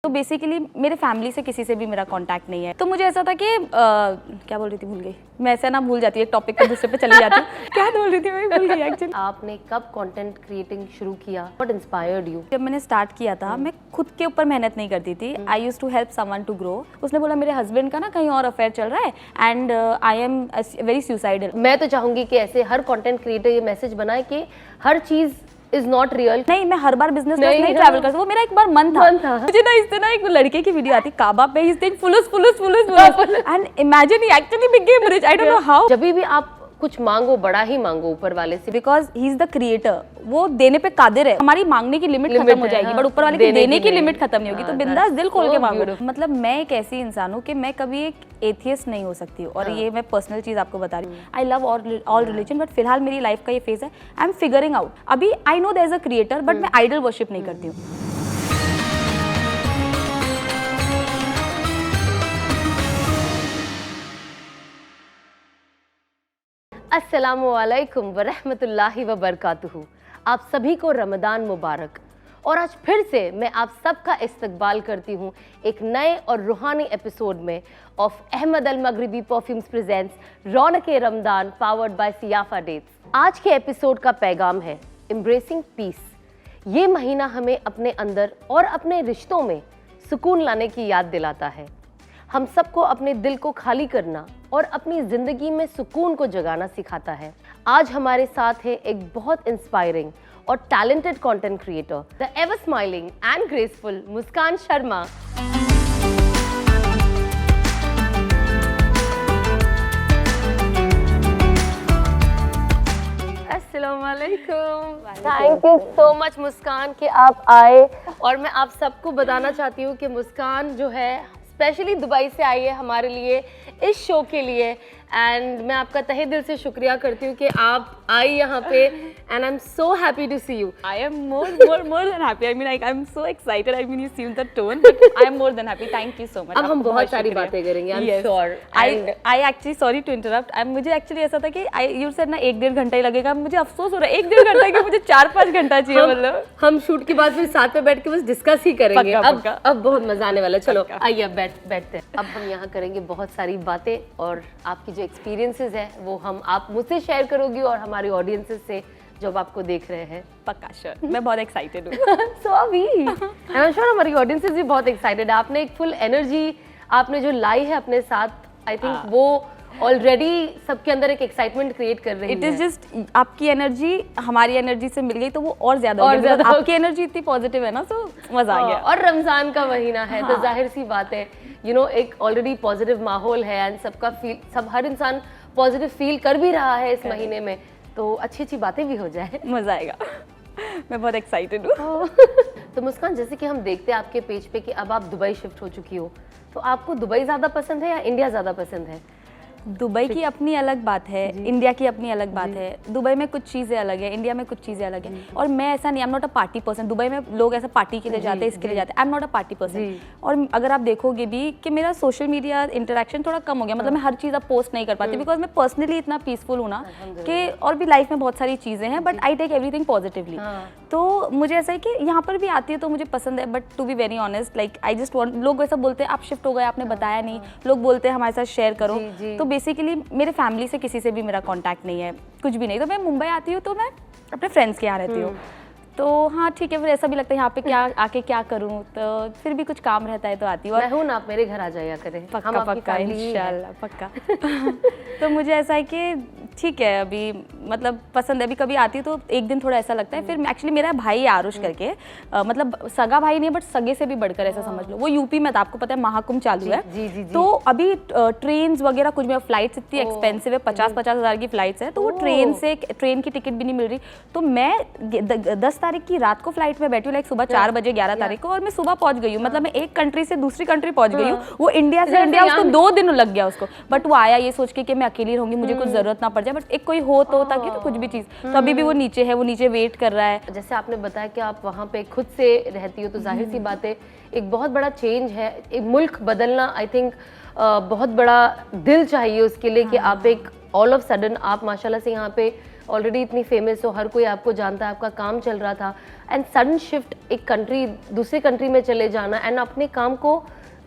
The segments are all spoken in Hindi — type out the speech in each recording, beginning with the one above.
तो बेसिकली मेरे फैमिली से किसी से भी मेरा कांटेक्ट नहीं है। तो मुझे ऐसा था कि क्या बोल रही थी, भूल गई मैं। ऐसे ना भूल जाती है, एक टॉपिक पे दूसरे पे चली जाती हूँ। क्या बोल रही थी मैं, भूल गई एक्चुअली। आपने कब कंटेंट क्रिएटिंग शुरू किया? What inspired you? जब मैंने स्टार्ट किया था मैं खुद के ऊपर मेहनत नहीं करती थी। I use to help someone to grow. उसने बोला मेरे हस्बैंड का ना कहीं और अफेयर चल रहा है and I am very suicidal. मैं तो चाहूंगी कि ऐसे हर कंटेंट क्रिएटर ये मैसेज बनाए कि हर चीज इज नॉट रियल। नहीं, मैं हर बार बिजनेस नहीं ट्रैवल कर सकती। वो मेरा एक बार मन था। मुझे ना इससे ना एक लड़के की वीडियो आती काबा पे, ही इज फुलस and imagine he actually became rich. I don't know how. जब भी आप कुछ मांगो, बड़ा ही मांगो ऊपर वाले से, because he is the creator. वो देने पे कादिर है। हमारी मांगने की लिमिट खत्म हो जाएगी, बट ऊपर वाले की देने की लिमिट खत्म नहीं होगी। तो बिंदास दिल खोल के मांगो। मतलब मैं एक ऐसी इंसान हूँ कि मैं कभी एक एथियस्ट नहीं हो सकती और ये मैं पर्सनल चीज आपको बता रही हूँ। I love all religion, but फिलहाल मेरी लाइफ का ये फेज है। I am figuring out. अभी I know there is a creator, but मैं आइडल वर्शिप नहीं करती हूँ। अस्सलामुअलैकुम वरहमतुल्लाहि वबरकातुहू। आप सभी को रमदान मुबारक। और आज फिर से मैं आप सबका इस्तकबाल करती हूँ एक नए और रूहानी एपिसोड में of Ahmed Al Maghribi perfumes presents रौनके Ramadan powered by Siafa dates. आज के एपिसोड का पैगाम है एम्ब्रेसिंग पीस। ये महीना हमें अपने अंदर और अपने रिश्तों में सुकून लाने की याद दिलाता है। हम सबको अपने दिल को खाली करना और अपनी जिंदगी में सुकून को जगाना सिखाता है। आज हमारे साथ है एक बहुत इंस्पायरिंग और talented content creator, the ever smiling and graceful Muskan Sharma. अस्सलामुअलैकुम। Thank you so much Muskan कि आप आए। और मैं आप सबको बताना चाहती हूँ कि मुस्कान जो है स्पेशली दुबई से आई है हमारे लिए इस शो के लिए। एंड मैं आपका तहे दिल से शुक्रिया करती हूँ कि आप आई यहाँ पे। And I am so happy to see you. I am more than happy. I mean, like, I'm so excited. I mean, you see the tone, but I am more than happy. Thank you so much. अब हम बहुत सारी बातें करेंगे, I'm sure. I actually sorry to interrupt. मुझे एक्चुअली ऐसा था कि you said ना 1-1.5 घंटा ही लगेगा। मुझे अफसोस हो रहा है 1-1.5 घंटा कि मुझे 4-5 घंटा चाहिए। मतलब हम शूट के बाद फिर साथ में बैठ के बस डिस्कस ही करेंगे। अब बहुत मजा आने वाला है। चलो आइए अब बैठते हैं। अब हम यहाँ करेंगे बहुत सारी बातें और आपकी जो एक्सपीरियंसेस है वो आप मुझसे शेयर करोगी और हमारे ऑडियंसेस से जो आपको देख रहे हैं। पक्का श्योर। मैं बहुत एक्साइटेड हूँ। सो अभी आई एम श्योर हमारी ऑडियंसेस भी बहुत एक्साइटेड है। आपने एक फुल एनर्जी आपने जो लाई है अपने साथ, आई थिंक वो ऑलरेडी सबके अंदर एक एक्साइटमेंट क्रिएट कर रही है। इट इज जस्ट आपकी एनर्जी हमारी एनर्जी से मिल गई तो वो और ज्यादा आपकी एनर्जी इतनी पॉजिटिव है ना, तो मजा आ गया। और रमजान का महीना है तो जाहिर सी बात है एक ऑलरेडी पॉजिटिव माहौल है एंड सबका फील हर इंसान पॉजिटिव फील कर भी रहा है इस महीने में, तो अच्छी अच्छी बातें भी हो जाए, मजा आएगा। मैं बहुत एक्साइटेड हूँ। तो मुस्कान, जैसे कि हम देखते हैं आपके पेज पे कि अब आप दुबई शिफ्ट हो चुकी हो, तो आपको दुबई ज़्यादा पसंद है या इंडिया ज़्यादा पसंद है? दुबई की अपनी अलग बात है, इंडिया की अपनी अलग बात है। दुबई में कुछ चीज़ें अलग है, इंडिया में कुछ चीज़ें अलग है। और मैं ऐसा नहीं, I am not a party person. Dubai में लोग ऐसा पार्टी के लिए जाते हैं, इसके लिए जाते हैं। I am not a party person. और अगर आप देखोगे भी कि मेरा सोशल मीडिया इंटरेक्शन थोड़ा कम हो गया। मतलब मैं हर चीज़ अब पोस्ट नहीं कर पाती बिकॉज मैं पर्सनली इतना पीसफुल हूँ ना कि, और भी लाइफ में बहुत सारी चीज़ें हैं but I take everything positively. तो मुझे ऐसा है कि यहाँ पर भी आती है तो मुझे पसंद है, but to be very honest like I just want. लोग ऐसा बोलते हैं आप शिफ्ट हो गए, आपने बताया नहीं। लोग बोलते हैं हमारे साथ शेयर करो। तो बेसिकली मेरे फैमिली से किसी से भी मेरा कांटेक्ट नहीं है, कुछ भी नहीं। तो मैं मुंबई आती हूँ तो मैं अपने फ्रेंड्स के यहाँ रहती हूँ। तो हाँ ठीक है, फिर ऐसा भी लगता है यहाँ पे क्या आके क्या करूँ, तो फिर भी कुछ काम रहता है तो आती हूँ। मैं हूँ ना, आप मेरे घर आ जाया करें। पक्का इंशाल्लाह पक्का। तो मुझे ऐसा है कि ठीक है, अभी मतलब पसंद है। अभी कभी आती है तो एक दिन थोड़ा ऐसा लगता है। फिर एक्चुअली मेरा भाई है आरुष करके, मतलब सगा भाई नहीं है बट सगे से भी बढ़कर ऐसा समझ लो। वो यूपी में था, आपको पता है महाकुंभ चालू है। तो अभी ट्रेन वगैरह कुछ में फ्लाइट्स इतनी एक्सपेंसिव है, 50-50 हज़ार की फ्लाइट्स है। तो वो ट्रेन की टिकट भी नहीं मिल रही। तो मैं 10 तारीख की रात को फ्लाइट में बैठी हूँ, लाइक सुबह 4 बजे 11 तारीख को, और मैं सुबह पहुंच गई हूँ। मतलब मैं एक कंट्री से दूसरी कंट्री पहुंच गई हूँ। वो इंडिया से इंडिया, उसको 2 दिन लग गया उसको। बट वो आया ये सोच के कि मैं अकेली रहूंगी, मुझे कुछ जरूरत ना पड़ जाए, बट एक कोई हो तो ताकि तो कुछ भी चीज। तो अभी भी वो नीचे है, वो नीचे वेट कर रहा है। जैसे आपने बताया कि आप वहाँ पे खुद से रहती हो, तो जाहिर सी बात है एक बहुत बड़ा चेंज है। एक मुल्क बदलना आई थिंक बहुत बड़ा दिल चाहिए उसके लिए कि आप एक ऑल ऑफ सडन आप माशाल्लाह से यहाँ पे ऑलरेडी इतनी फेमस हो, हर कोई आपको जानता है, आपका काम चल रहा था, एंड सडन शिफ्ट एक कंट्री दूसरे कंट्री में चले जाना एंड अपने काम को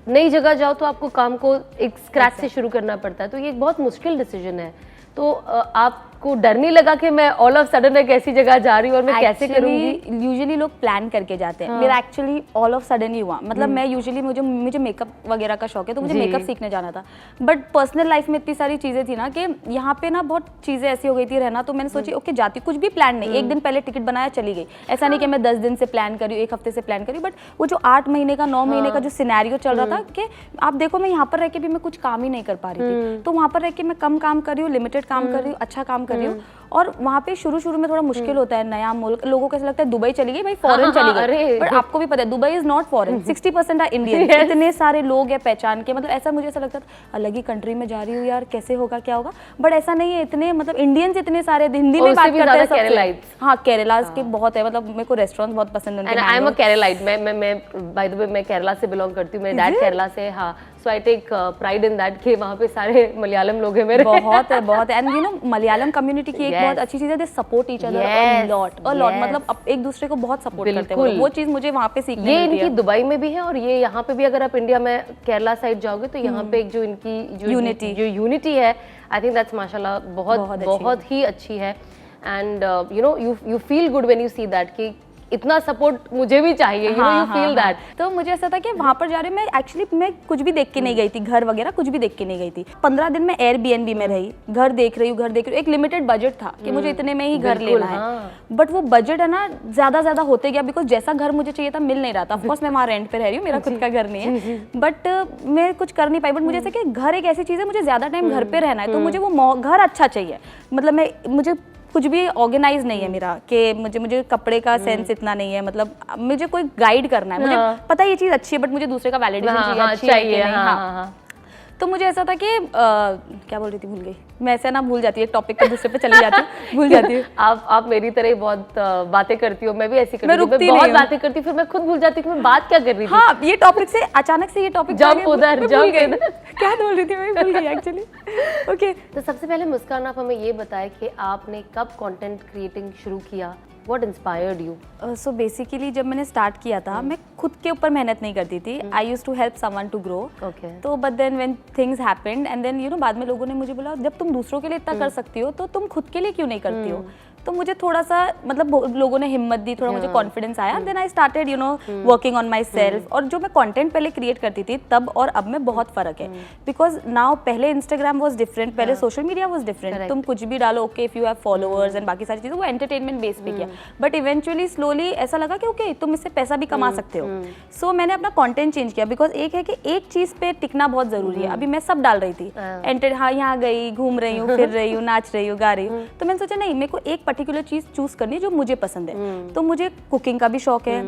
नई जगह जाओ तो आपको काम को एक स्क्रैच से शुरू करना पड़ता है, तो ये एक बहुत मुश्किल डिसीजन है। तो आपको डर नहीं लगा कि मैं ऑल ऑफ सडन एक ऐसी जगह जा रही हूँ और मैं कैसे करूँगी? यूजुअली लोग प्लान करके जाते हैं, मेरा एक्चुअली ऑल ऑफ सडन ही हुआ। मतलब मैं यूजुअली मुझे मेकअप वगैरह का शौक है, तो मुझे मेकअप सीखने जाना था, बट पर्सनल लाइफ में इतनी सारी चीज़ें थी ना कि यहाँ पे ना बहुत चीज़ें ऐसी हो गई थी रहना, तो मैंने सोची ओके जाती, कुछ भी प्लान नहीं, एक दिन पहले टिकट बनाया चली गई। ऐसा नहीं कि मैं 10 दिन से प्लान करी, एक हफ्ते से प्लान करी, बट वो जो 8 महीने का 9 महीने का जो सिनेरियो चल रहा था कि आप देखो मैं यहाँ पर रह के भी मैं कुछ काम ही नहीं कर पा रही थी, तो वहाँ पर रह के मैं कम काम कर रही हूँ, लिमिटेड काम कर रही हूँ, अच्छा काम कर रही हूँ। और वहाँ पे शुरू में थोड़ा मुश्किल होता है, नया मुल्क, लोगों को ऐसा लगता है दुबई चली गई भाई, फॉरेन चली गई, बट आपको भी पता है Dubai is not foreign, 60% are Indian. इतने सारे लोग हैं पहचान के, मतलब ऐसा मुझे ऐसा लगता था अलग ही कंट्री में जा रही हूँ यार, कैसे होगा क्या होगा, बट ऐसा नहीं है, इतने मतलब इंडियंस इतने सारे, हिंदी में बात करते हैं सबसे। हाँ, केरला के बहुत है, मतलब मेरे को रेस्टोरेंट बहुत पसंद है। आई एम अ केरलाइट, मैं बाय द वे मैं केरला से बिलोंग करती हूँ, मेरे डैड केरला से। हाँ, so I take pride in that कि वहाँ पे सारे मलयालम लोग हैं मेरे। बहुत है and you know Malayalam community की एक बहुत अच्छी चीज़ है, they support each other a lot, मतलब अब एक दूसरे को बहुत सपोर्ट करते हैं, वो चीज़ मुझे वहाँ पे सीखने मिलती है। ये इनकी दुबई में भी है और ये यहाँ पे भी, अगर आप इंडिया में केरला साइड जाओगे तो यहाँ पे एक जो इनकी जो यूनिटी है, आई थिंक दैट्स माशाल्लाह बहुत ही अच्छी है। And you no you feel good when you see that कि इतना सपोर्ट मुझे भी चाहिए, you know you feel that. तो मुझे ऐसा था कि वहाँ पर जा रहे मैं एक्चुअली मैं कुछ भी देख के नहीं गई थी, घर वगैरह कुछ भी देख के नहीं गई थी। 15 दिन मैं एयरबीएनबी में रही, घर देख रही हूँ, एक लिमिटेड बजट था कि मुझे इतने में ही घर लेना है, बट वो बजट है ना ज्यादा होते गया, बिकॉज जैसा घर मुझे चाहिए था मिल नहीं रहा था। ऑफकोर्स मैं वहाँ रेंट पे रह रही हूँ, मेरा खुद का घर नहीं है, बट मैं कुछ कर नहीं पाई। बट मुझे ऐसा कि घर एक ऐसी चीज़ है, मुझे ज्यादा टाइम घर पे रहना है, तो मुझे वो घर अच्छा चाहिए। मतलब मुझे कुछ भी ऑर्गेनाइज नहीं है मेरा, कि मुझे कपड़े का सेंस इतना नहीं है, मतलब मुझे कोई गाइड करना है, मुझे पता है ये चीज़ अच्छी है, बट मुझे दूसरे का वैलिडेशन चाहिए। तो मुझे ऐसा था कि क्या बोल रही थी, भूल गई मैं। ऐसे ना भूल जाती है, एक टॉपिक पे दूसरे पे चली जाती हूँ, भूल जाती हूँ। आप मेरी तरह ही बहुत बातें करती हो, मैं भी ऐसी करती हूँ, मैं बहुत बातें करती हूँ, फिर मैं खुद भूल जाती हूँ कि मैं बात क्या कर रही थी। हाँ, ये टॉपिक से अचानक से ये टॉपिक जंप उधर क्या बोल रही थी, मैं भूल गई एक्चुअली। ओके, तो सबसे पहले मुस्कान, आप हमें ये बताएं कि आपने कब कंटेंट क्रिएटिंग शुरू किया? What inspired you? So basically जब मैंने स्टार्ट किया था, मैं खुद के ऊपर मेहनत नहीं करती थी। I used to help someone to grow. Okay. तो but then when things happened and then you know बाद में लोगों ने मुझे बोला जब तुम दूसरों के लिए इतना कर सकती हो तो तुम खुद के लिए क्यों नहीं करती हो? तो मुझे थोड़ा सा मतलब लोगों ने हिम्मत दी, थोड़ा मुझे कॉन्फिडेंस आया। Then I started you know working on myself. और जो मैं कंटेंट पहले क्रिएट करती थी तब और अब में बहुत फर्क है, बिकॉज नाउ पहले इंस्टाग्राम वॉज डिफरेंट, पहले सोशल मीडिया वॉज डिफरेंट। तुम कुछ भी डालो, okay if you have followers and बाकी सारी चीज़ें, वो एंटरटेनमेंट बेस पे किया। बट इवेंचुअली स्लोली ऐसा लगा कि ओके तुम इससे पैसा भी कमा सकते हो। सो मैंने अपना कॉन्टेंट चेंज किया, बिकॉज एक है कि एक चीज़ पे टिकना बहुत जरूरी है। अभी मैं सब डाल रही थी, हाँ यहाँ गई, घूम रही हूँ, फिर रही हूँ, नाच रही हूँ, गा रही हूँ। तो मैंने सोचा नहीं, मेरे को एक पर्टिकुलर चीज़ चूज करनी है जो मुझे पसंद है। तो मुझे कुकिंग का भी शौक है,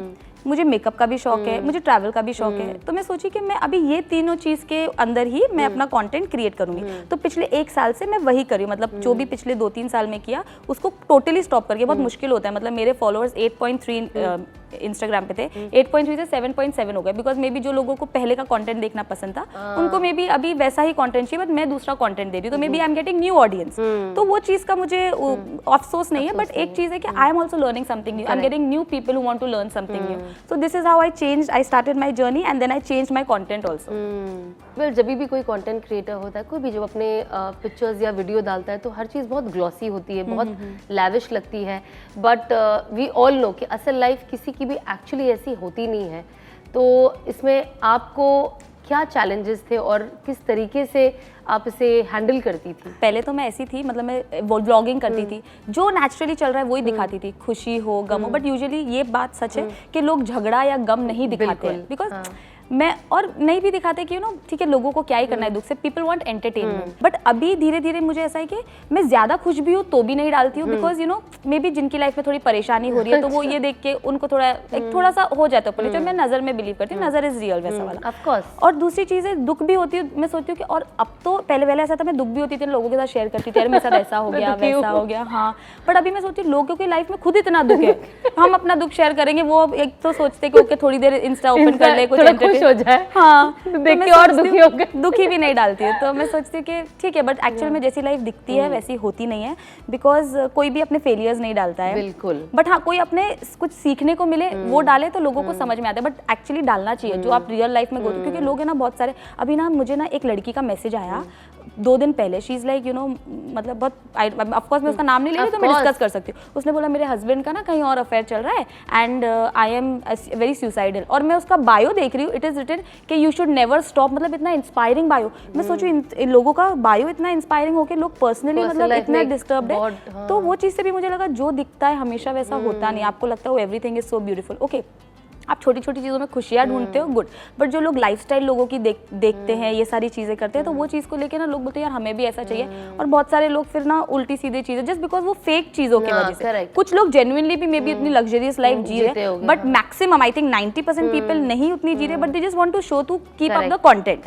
मुझे मेकअप का भी शौक है, मुझे ट्रैवल का भी शौक है। तो मैं सोची कि मैं अभी ये तीनों चीज़ के अंदर ही मैं अपना कंटेंट क्रिएट करूंगी। तो पिछले 1 साल से मैं वही करी, मतलब जो भी पिछले 2-3 साल में किया उसको टोटली स्टॉप करके। बहुत मुश्किल होता है, मतलब मेरे फॉलोअर्स 8.3 इंस्टाग्राम पे थे, 8.3 से 7.7 हो गए, बिकॉज मे बी जो लोगों को पहले का कंटेंट देखना पसंद था उनको मे बी अभी वैसा ही कंटेंट चाहिए, बट मैं दूसरा कंटेंट दे रही हूँ, तो maybe I am getting new audience. तो वो चीज़ का मुझे अफसोस नहीं है, बट एक चीज़ है कि I am also learning something new, I am getting new people who want to learn something new. So this is how I started my journey and then I changed my content also. Well, जब भी कोई कंटेंट क्रिएटर होता है, कोई भी जब अपने पिक्चर्स या वीडियो डालता है तो हर चीज़ बहुत ग्लॉसी होती है, बहुत लैविश लगती है, बट वी ऑल नो कि असल लाइफ किसी की भी एक्चुअली ऐसी होती नहीं है। तो इसमें आपको क्या चैलेंजेस थे और किस तरीके से आप इसे हैंडल करती थी? पहले तो मैं ऐसी थी, मतलब मैं व्लॉगिंग करती थी, जो नेचुरली चल रहा है वही दिखाती थी, खुशी हो गम हो। बट यूजुअली ये बात सच है कि लोग झगड़ा या गम नहीं दिखाते हैं, बिकॉज मैं और नहीं भी दिखाते कि यू नो ठीक है लोगों को क्या ही करना है दुख से, पीपल वांट एंटरटेनमेंट। बट अभी धीरे धीरे मुझे ऐसा है कि मैं ज्यादा खुश भी हूँ तो भी नहीं डालती हूँ, because you know may be जिनकी लाइफ में थोड़ी परेशानी हो रही है तो वो ये देख के उनको थोड़ा सा हो जाता है। जो मैं नजर में बिलीव करती हूँ, नजर इज रियल वैसा वाला, ऑफ कोर्स। और दूसरी चीज है दुख भी होती है, मैं सोचती हूँ कि और अब तो पहले ऐसा था, मैं दुख भी होती थी लोगों के साथ शेयर करती थी, मेरे साथ ऐसा हो गया वैसा हो गया, हाँ। बट अभी मैं सोचती हूँ लोगों की लाइफ में खुद इतना दुख है, हम अपना दुख शेयर करेंगे, वो एक तो सोचते कि ओके थोड़ी देर इंस्टा ओपन कर ले, कुछ खुश हो जाए। हाँ देख के और दुखी हो गए। दुखी भी नहीं डालती है, तो मैं सोचती हूँ कि ठीक है, बट एक्चुअल में जैसी लाइफ दिखती है वैसी होती नहीं है, बिकॉज कोई भी अपने फेलियर्स नहीं डालता है। बिल्कुल। बट हाँ, कोई अपने कुछ सीखने को मिले वो डाले तो लोगों को समझ में आता है, बट एक्चुअली डालना चाहिए जो आप रियल लाइफ में क्योंकि लोग है ना बहुत सारे, अभी ना मुझे ना एक लड़की का मैसेज आया 2 दिन पहले, she is like you know, मतलब बहुत ऑफ कोर्स मैं उसका नाम नहीं ले रही तो मैं डिस्कस कर सकती हूँ। उसने बोला मेरे हस्बैंड का ना कहीं और अफेयर चल रहा है and I am very suicidal, और मैं उसका बायो देख रही हूँ, इट इज रिटन कि यू शुड नेवर स्टॉप, मतलब इतना इंस्पायरिंग बायो। मैं सोचू इन लोगों का बायो इतना इंस्पायरिंग हो के लोग पर्सनली मतलब इतना डिस्टर्ब्ड है, तो वो चीज़ से भी मुझे लगा जो दिखता है हमेशा वैसा होता नहीं। आपको लगता है वो everything is so beautiful, okay आप छोटी छोटी चीज़ों में खुशियाँ ढूंढते हो, गुड, बट जो लोग लाइफस्टाइल लोगों की देखते हैं, ये सारी चीज़ें करते हैं, तो वो चीज़ को लेके ना लोग बोलते हैं यार हमें भी ऐसा चाहिए, और बहुत सारे लोग फिर ना उल्टी सीधी चीज़ें जस्ट बिकॉज वो फेक चीज़ों की वजह से, कुछ लोग जेन्युइनली भी मे बी इतनी लग्जरियस लाइफ जी रहे हैं, but maximum I think 90% people नहीं उतनी जी रहे, but they just want to show to keep up the content.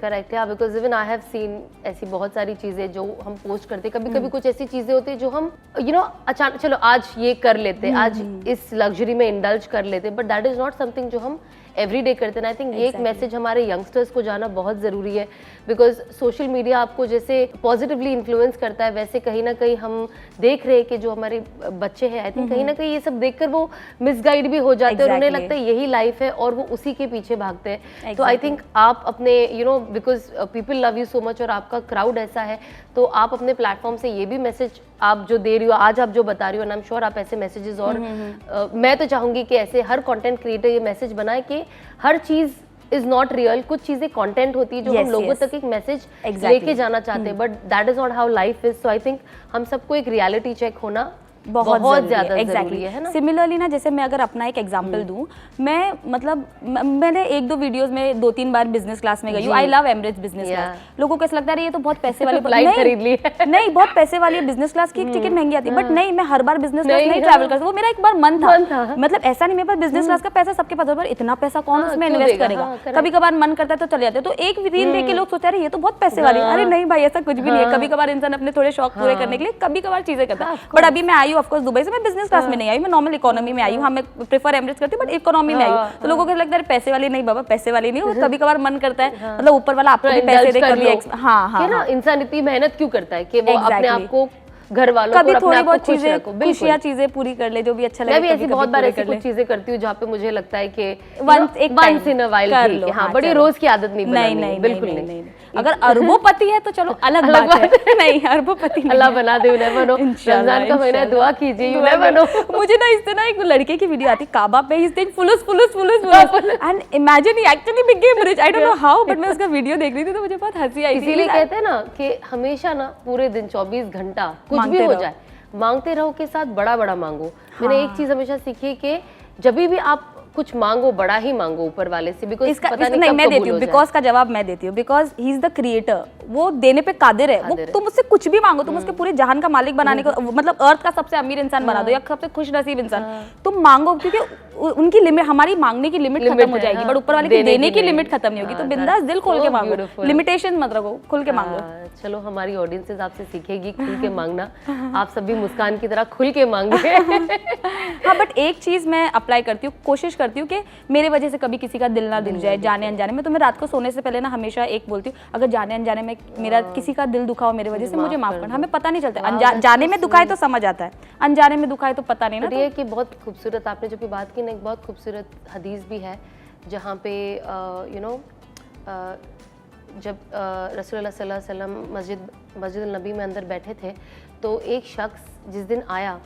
Correct है, because even I have seen ऐसी बहुत सारी चीजें जो हम पोस्ट करते हैं, कभी कभी कुछ ऐसी चीजें होती है जो हम अचानक चलो आज ये कर लेते, आज इस लग्जरी में इंडल्ज कर लेते, but that is not something जो हम एवरी डे करते हैं। आई थिंक ये एक मैसेज हमारे यंगस्टर्स को जाना बहुत ज़रूरी है, बिकॉज सोशल मीडिया आपको जैसे पॉजिटिवली इन्फ्लुएंस करता है, वैसे कहीं ना कहीं हम देख रहे हैं कि जो हमारे बच्चे हैं, आई थिंक कहीं ना कहीं ये सब देखकर वो मिसगाइड भी हो जाते हैं, और उन्हें लगता है यही लाइफ है और वो उसी के पीछे भागते हैं। तो आई थिंक आप अपने because people love you so much और आपका क्राउड ऐसा है, तो आप अपने प्लेटफॉर्म से ये भी मैसेज आप जो दे रही हो, आज आप जो बता रही हो, आई एम श्योर आप ऐसे मैसेजेस और मैं तो चाहूंगी कि ऐसे हर कंटेंट क्रिएटर ये मैसेज बनाए कि हर चीज इज नॉट रियल, कुछ चीजें कंटेंट होती है जो हम लोगों तक एक मैसेज लेके जाना चाहते हैं, but that is not how life is. So I think हम सबको एक रियलिटी चेक होना बहुत ज्यादा जरूरी है ना। सिमिलरली ना, जैसे मैं अगर अपना एक एग्जांपल दूं, मैं मतलब मैंने 1-2 वीडियोस में 2-3 बार बिजनेस क्लास में गई हूं। I love Emirates business class. लोगों को ऐसा लगता है ये तो बहुत पैसे वाली फ्लाइट खरीद ली है। नहीं, बहुत पैसे वाली है बिजनेस क्लास की, टिकट महंगी आती है, बट नहीं, मैं हर बार बिजनेस क्लास नहीं ट्रैवल करती। वो मेरा एक बार मन था, मतलब ऐसा नहीं मेरे पास बिजनेस क्लास का पैसा सबके पास, पर इतना पैसा कौन उसमें इन्वेस्ट करेगा। कभी कभार मन करता है तो चले जाते हैं, तो एक रील देख के लोग सोचते हैं ये तो बहुत पैसे वाली है। अरे नहीं भाई, ऐसा कुछ भी नहीं है। कभी कभार इंसान अपने थोड़े शौक पूरे करने के लिए कभी कभार चीजें करता है। बट अभी मैं आई हूँ ऑफकोर्स दुबई से, मैं बिजनेस क्लास में नहीं आई, मैं नॉर्मल इकोनॉमी में आई हूँ। हाँ, मैं प्रेफर एमिरेट्स करती हूँ, बट इकोनॉमी में आई हूँ। तो लोगों को लगता है पैसे वाली नहीं बाबा, पैसे वाली नहीं, वो कभी कभार मन करता है, मतलब ऊपर वाला आपको भी पैसे दे कभी। हाँ, ना इंसान इतनी मेहनत क्यों करता है कि वो अपने आप को, घर वालों कभी को, थोड़ी बहुत चीजें, खुशियां चीजें पूरी कर ले, जो भी अच्छा लगे। मैं भी ऐसी बहुत बार ऐसी कुछ चीजें करती हूँ जहाँ पे मुझे लगता है कि वंस इन अ वाइल कर लो, हाँ, बड़ी रोज की आदत नहीं बनानी, बिल्कुल नहीं। अगर अरबोपति है तो चलो अलग बात है। नहीं, अरबोपति अल्लाह बना दे, उन्हें बनो, रमजान का महीना, दुआ कीजिए, उन्हें बनो। मुझे ना इससे ना एक लड़के की वीडियो आती काबा पे, इस दिन फुलुस and imagine he actually became rich. I don't know how, but मैं उसका वीडियो देख रही थी तो मुझे बहुत हंसी आई। इसीलिए कहते हैं ना कि हमेशा ना पूरे दिन 24 घंटा कुछ भी हो जाए मांगते रहो के साथ बड़ा बड़ा मांगो। मैंने एक चीज हमेशा सीखी कि जब भी आप कुछ मांगो, बड़ा ही मांगो ऊपर वाले से, बिकॉज़ पता नहीं मैं देती हूँ, बिकॉज का जवाब मैं देती हूँ, because he is the creator, वो देने पे कादिर है। वो तुम उससे कुछ भी मांगो, तुम उसके पूरे जहान का मालिक बनाने को, मतलब अर्थ का सबसे अमीर इंसान बना दो या सबसे खुश नसीब इंसान, तुम मांगो, क्योंकि उनकी लिमिट, हमारी मांगने की लिमिट खत्म हो जाएगी, बट ऊपर वाले की देने की लिमिट खत्म नहीं होगी। तो बिंदास दिल खोल के मांगो, लिमिटेशन मत रखो, खुल के मांगो। चलो हमारी ऑडियंसेस आपसे सीखेगी खुल के मांगना, आप सभी मुस्कान की तरह खुल के मांगे। हाँ, बट एक चीज मैं अप्लाई करती हूँ, कोशिश करती हूँ कि मेरे वजह से कभी किसी का दिल ना दुख जाए जाने अनजाने में। तो मैं रात को सोने से पहले ना हमेशा एक बोलती हूँ, अगर जाने अनजाने में मेरा किसी का दिल दुखा हो मेरे वजह से, मुझे माफ करना। हमें पता नहीं चलता, जाने में दुखाए तो समझ आता है, अनजाने में दुखाए तो पता नहीं ना। ये कि बहुत खूबसूरत आपने जो भी बात की ना, एक बहुत खूबसूरत हदीस भी है जहाँ पे जब रसूलुल्लाह सल्लल्लाहु अलैहि वसल्लम मस्जिद नबी में अंदर बैठे थे, तो एक शख्स जिस दिन आया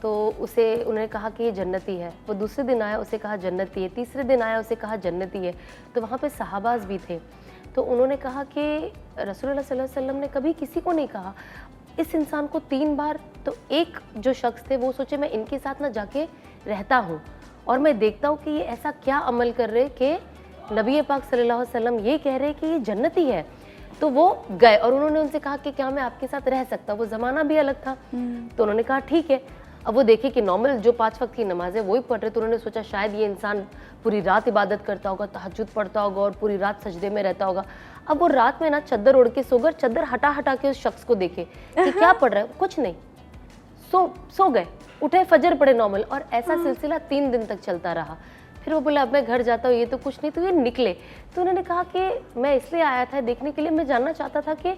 तो उसे उन्होंने कहा कि ये जन्नती है, वो दूसरे दिन आया उसे कहा जन्नती है, तीसरे दिन आया उसे कहा जन्नती है। तो वहाँ पे सहाबाज भी थे, तो उन्होंने कहा कि रसूलुल्लाह सल्लल्लाहु अलैहि वसल्लम ने कभी किसी को नहीं कहा इस इंसान को 3 बार। तो एक जो शख्स थे वो सोचे मैं इनके साथ ना जाके रहता हूँ और मैं देखता हूँ कि ये ऐसा क्या अमल कर रहे कि नबी पाक सल्लल्लाहु अलैहि वसल्लम ये कह रहे कि ये जन्नती है। तो वो गए और उन्होंने उनसे कहा कि क्या मैं आपके साथ रह सकता। वो ज़माना भी अलग था, तो उन्होंने कहा ठीक है। अब वो देखे कि नॉर्मल जो 5 वक्त की नमाज है वही पढ़ रहे, तो उन्होंने सोचा शायद ये इंसान पूरी रात इबादत करता होगा, तहज्जुद पढ़ता होगा और पूरी रात सजदे में रहता होगा। अब वो रात में ना चद्दर ओढ़ के सोकर चद्दर हटा हटा के उस शख्स को देखे कि क्या पढ़ रहा है, कुछ नहीं, सो गए, उठे फजर पढ़े नॉर्मल, और ऐसा सिलसिला 3 दिन तक चलता रहा। फिर वो बोला अब मैं घर जाता हूँ, ये तो कुछ नहीं, तो ये निकले। तो उन्होंने कहा कि मैं इसलिए आया था देखने के लिए, मैं जानना चाहता था कि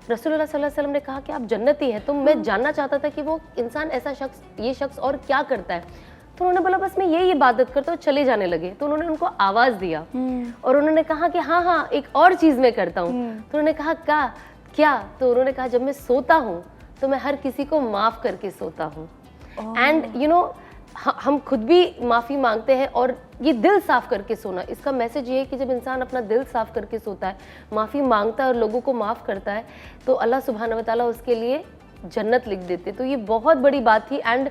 रसूलुल्लाह सल्लल्लाहु अलैहि वसल्लम ने कहा कि आप जन्नती हैं, तो मैं जानना चाहता था कि वो इंसान ऐसा शख्स, ये शख्स और क्या करता है। तो उन्होंने बोला बस मैं यही इबादत करता हूँ, चले जाने लगे। तो उन्होंने उनको आवाज़ दिया और उन्होंने कहा कि हाँ हाँ एक और चीज़ मैं करता हूँ। तो उन्होंने कहा क्या? तो उन्होंने कहा जब मैं सोता हूँ तो मैं हर किसी को माफ़ करके सोता हूँ। एंड यू नो हम खुद भी माफ़ी मांगते हैं, और ये दिल साफ़ करके सोना, इसका मैसेज ये है कि जब इंसान अपना दिल साफ़ करके सोता है, माफ़ी मांगता है और लोगों को माफ़ करता है, तो अल्लाह सुब्हानहू व तआला उसके लिए जन्नत लिख देते। तो ये बहुत बड़ी बात थी, एंड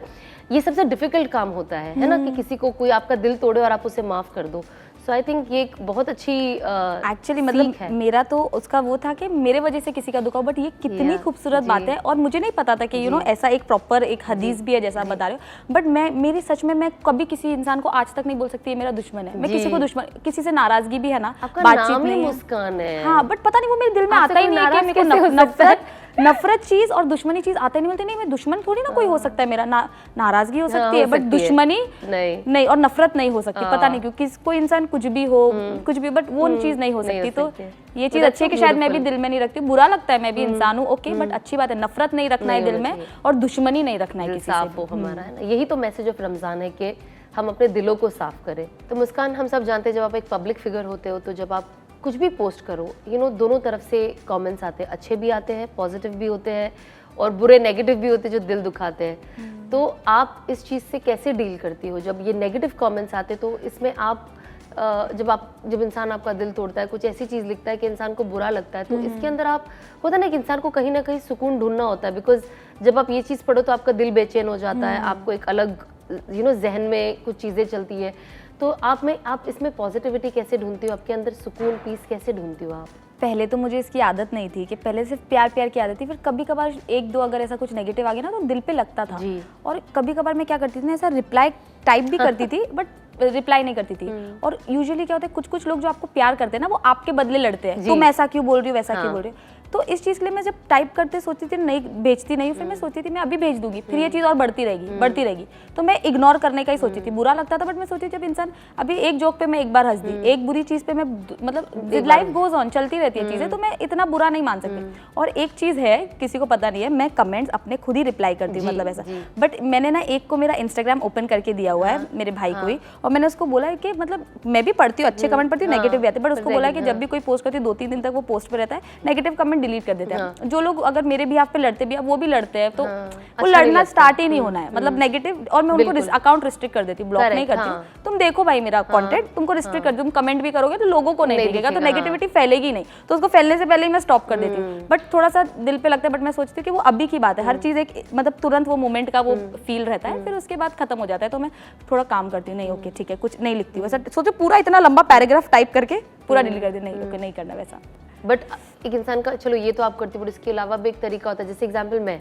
ये सबसे डिफ़िकल्ट काम होता है ना, कि किसी को कोई आपका दिल तोड़े और आप उसे माफ़ कर दो। सो आई थिंक ये एक बहुत अच्छी एक्चुअली मतलब मेरा तो उसका वो था कि मेरे वजह से किसी का दुख हो, बट ये कितनी खूबसूरत बात है। और मुझे नहीं पता था कि यू नो ऐसा एक प्रॉपर एक हदीस भी है जैसा आप बता रहे हो। बट मेरी सच में मैं कभी किसी इंसान को आज तक नहीं बोल सकती है मेरा दुश्मन है। मैं किसी को दुश्मन, किसी से नाराजगी भी है ना, बातचीत नहीं, मुस्कान है, हाँ, बट पता नहीं वो मेरे दिल में आता ही नहीं है कि मेरे को नफरत चीज और दुश्मनी चीज आते नहीं मिलते। नहीं, मैं दुश्मन थोड़ी ना कोई हो सकता है मेरा, नाराजगी हो सकती है, बट दुश्मनी नहीं, और नफरत नहीं हो सकती। पता नहीं क्यों कोई इंसान कुछ भी हो, कुछ भी, बट वो चीज नहीं हो सकती। तो ये चीज अच्छी है कि शायद मैं भी दिल में नहीं रखती हूँ। बुरा लगता है, मैं भी इंसान हूँ, ओके, बट अच्छी बात है, नफरत नहीं रखना है दिल में और दुश्मनी नहीं रखना है किसी से। हमारा है ना, यही तो मैसेज ऑफ रमजान है कि हम अपने दिलों को साफ करें। तो मुस्कान, हम सब जानते हैं जब आप एक पब्लिक फिगर होते हो, तो जब आप कुछ भी पोस्ट करो, यू नो, दोनों तरफ से कमेंट्स आते हैं, अच्छे भी आते हैं, पॉजिटिव भी होते हैं, और बुरे नेगेटिव भी होते हैं जो दिल दुखाते हैं। तो आप इस चीज़ से कैसे डील करती हो जब ये नेगेटिव कमेंट्स आते? तो इसमें आप जब इंसान आपका दिल तोड़ता है, कुछ ऐसी चीज़ लिखता है कि इंसान को बुरा लगता है, तो इसके अंदर आप होता है ना कि इंसान को कहीं ना कहीं सुकून ढूंढना होता है, बिकॉज जब आप ये चीज़ पढ़ो तो आपका दिल बेचैन हो जाता है, आपको एक अलग यू नो जहन में कुछ चीज़ें चलती है। तो आप इसमें पॉजिटिविटी कैसे ढूंढती हो, आपके अंदर सुकून, पीस कैसे ढूंढती हो आप? पहले तो मुझे इसकी आदत नहीं थी, कि पहले सिर्फ प्यार की आदत थी। फिर कभी कभार एक दो अगर ऐसा कुछ नेगेटिव आ गया ना तो दिल पे लगता था। और कभी कभार मैं क्या करती थी ना, ऐसा रिप्लाई टाइप भी करती थी बट रिप्लाई नहीं करती थी। और यूजुअली क्या होता है, कुछ लोग जो आपको प्यार करते हैं ना, वो आपके बदले लड़ते हैं, तुम ऐसा क्यों बोल रही हो, वैसा क्यों बोल रही हो। तो इस चीज़ के लिए मैं जब टाइप करते सोचती थी नहीं, भेजती नहीं, फिर मैं सोचती थी मैं अभी भेज दूंगी, फिर ये चीज़ और बढ़ती रहेगी। तो मैं इग्नोर करने का ही सोचती थी। बुरा लगता था, बट मैं सोचती थी जब इंसान, अभी एक जोक पे मैं एक बार हंस दी, एक बुरी चीज़ पे मैं, मतलब लाइफ गोज ऑन, चलती रहती है चीज़ें, तो मैं इतना बुरा नहीं मान सकती। और एक चीज़ है, किसी को पता नहीं है, मैं कमेंट्स अपने खुद ही रिप्लाई करती हूँ, मतलब ऐसा। बट मैंने ना एक को मेरा इंस्टाग्राम ओपन करके दिया हुआ है, मेरे भाई को ही, और मैंने उसको बोला है कि मतलब मैं भी पढ़ती हूँ, अच्छे कमेंट पढ़ती हूँ, नेगेटिव भी आते हैं, बट उसको बोला है कि जब भी कोई पोस्ट करती है 2-3 दिन तक वो पोस्ट पे रहता है, नेगेटिव कमेंट डिलीट कर देते हैं। जो लोग अगर मेरे भी पे लड़ते भी, अब वो भी लड़ते हैं, तो वो लड़ना स्टार्ट ही नहीं होना है, मतलब नेगेटिव। और मैं उनको अकाउंट रिस्ट्रिक्ट कर देती हूँ, ब्लॉक नहीं करती हूँ। तुम देखो भाई मेरा कंटेंट, तुमको रिस्ट्रिक्ट कर, तुम कमेंट भी करोगे तो लोगों को नहीं दिखेगा, तो नेगेटिविटी फैलेगी नहीं, तो उसको फैलने से पहले ही मैं स्टॉप कर देती हूँ। बट थोड़ा सा दिल पे लगता है, बट मैं सोचती हूँ कि वो अभी की बात है, हर चीज़ एक मतलब तुरंत वो मोमेंट का वो फील रहता है, फिर उसके बाद खत्म हो जाता है। तो मैं थोड़ा काम करती हूँ, नहीं ओके ठीक है, कुछ नहीं लिखती हूँ वैसा, सोचो पूरा इतना लंबा पैराग्राफ टाइप करके पूरा डिलीट कर दी, नहीं ओके नहीं करना वैसा। बट एक इंसान का, चलो ये तो आप करती हो, बट इसके अलावा भी एक तरीका होता है। जैसे एग्जांपल मैं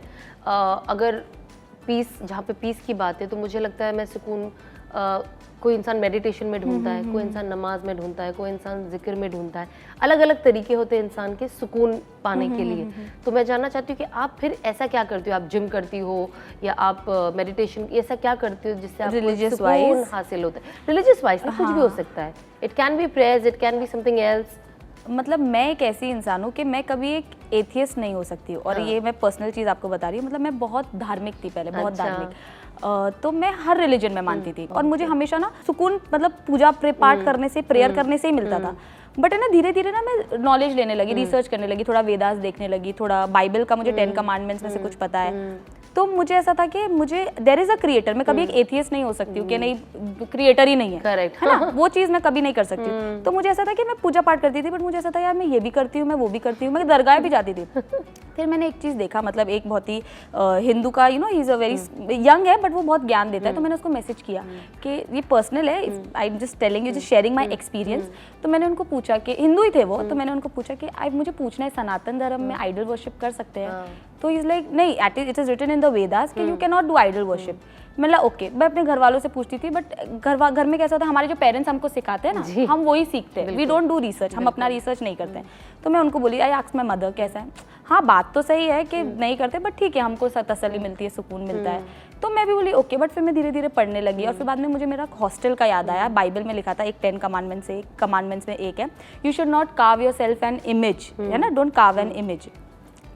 अगर पीस, जहाँ पे पीस की बात है, तो मुझे लगता है मैं सुकून कोई इंसान मेडिटेशन में ढूंढता है, कोई इंसान नमाज में ढूंढता है, कोई इंसान जिक्र में ढूंढता है। अलग अलग तरीके होते हैं इंसान के सुकून पाने के लिए। तो मैं जानना चाहती हूँ कि आप फिर ऐसा क्या करती हो? आप जिम करती हो या आप मेडिटेशन, ऐसा क्या करती हो जिससे आपको सुकून हासिल होता है? रिलीजियस वाइज कुछ भी हो सकता है, it can be prayers, it can be something else. मतलब मैं एक ऐसी इंसान हूँ कि मैं कभी एक एथियस्ट नहीं हो सकती हूँ, और ये मैं पर्सनल चीज़ आपको बता रही हूँ। मतलब मैं बहुत धार्मिक थी पहले, बहुत धार्मिक, तो मैं हर रिलीजन में मानती थी, और मुझे हमेशा ना सुकून मतलब पूजा पाठ करने से, प्रेयर करने से ही मिलता था। बट है ना, धीरे धीरे ना मैं नॉलेज लेने लगी, रिसर्च करने लगी, थोड़ा वेदास देखने लगी, थोड़ा बाइबल का मुझे 10 कमांडमेंट्स में से कुछ पता है। तो मुझे ऐसा था कि मुझे देयर इज अ क्रिएटर, मैं कभी एक एथियस्ट नहीं हो सकती हूँ कि नहीं क्रिएटर ही नहीं है, करेक्ट है ना, वो चीज़ मैं कभी नहीं कर सकती हूँ। तो मुझे ऐसा था कि मैं पूजा पाठ करती थी, बट मुझे ऐसा था यार मैं ये भी करती हूँ, मैं वो भी करती हूँ, मैं दरगाह भी जाती थी। फिर मैंने एक चीज़ देखा, मतलब एक बहुत ही हिंदू का, you know he is a very young है, बट वो बहुत ज्ञान देता है। तो मैंने उसको मैसेज किया कि ये पर्सनल है, I am just telling you, just sharing my experience. तो मैंने उनको पूछा कि, हिंदू ही थे वो, तो मैंने उनको पूछा कि मुझे पूछना है, सनातन धर्म में आइडल वर्शिप कर सकते हैं? तो इज लाइक नहीं, it is written in the Vedas कि you can not do idol worship. मतलब ओके, मैं अपने घर वालों से पूछती थी, बट घर में कैसा होता है, हमारे जो पेरेंट्स हमको सिखाते हैं ना, हम वही सीखते हैं, वी डोंट डू रिसर्च, हम अपना रिसर्च नहीं करते हैं। तो मैं उनको बोली, आई आस्क माय मदर कैसा है, हाँ बात तो सही है कि नहीं करते, बट ठीक है, हमको तसल्ली मिलती है, सुकून मिलता है। तो मैं भी बोली ओके, बट फिर मैं धीरे धीरे पढ़ने लगी, और फिर बाद में मुझे मेरा हॉस्टल का याद आया। बाइबल में लिखा था, एक 10 कमांडमेंट्स में एक है, you should not curve your self an image, है ना, डोंट कार्व एन इमेज।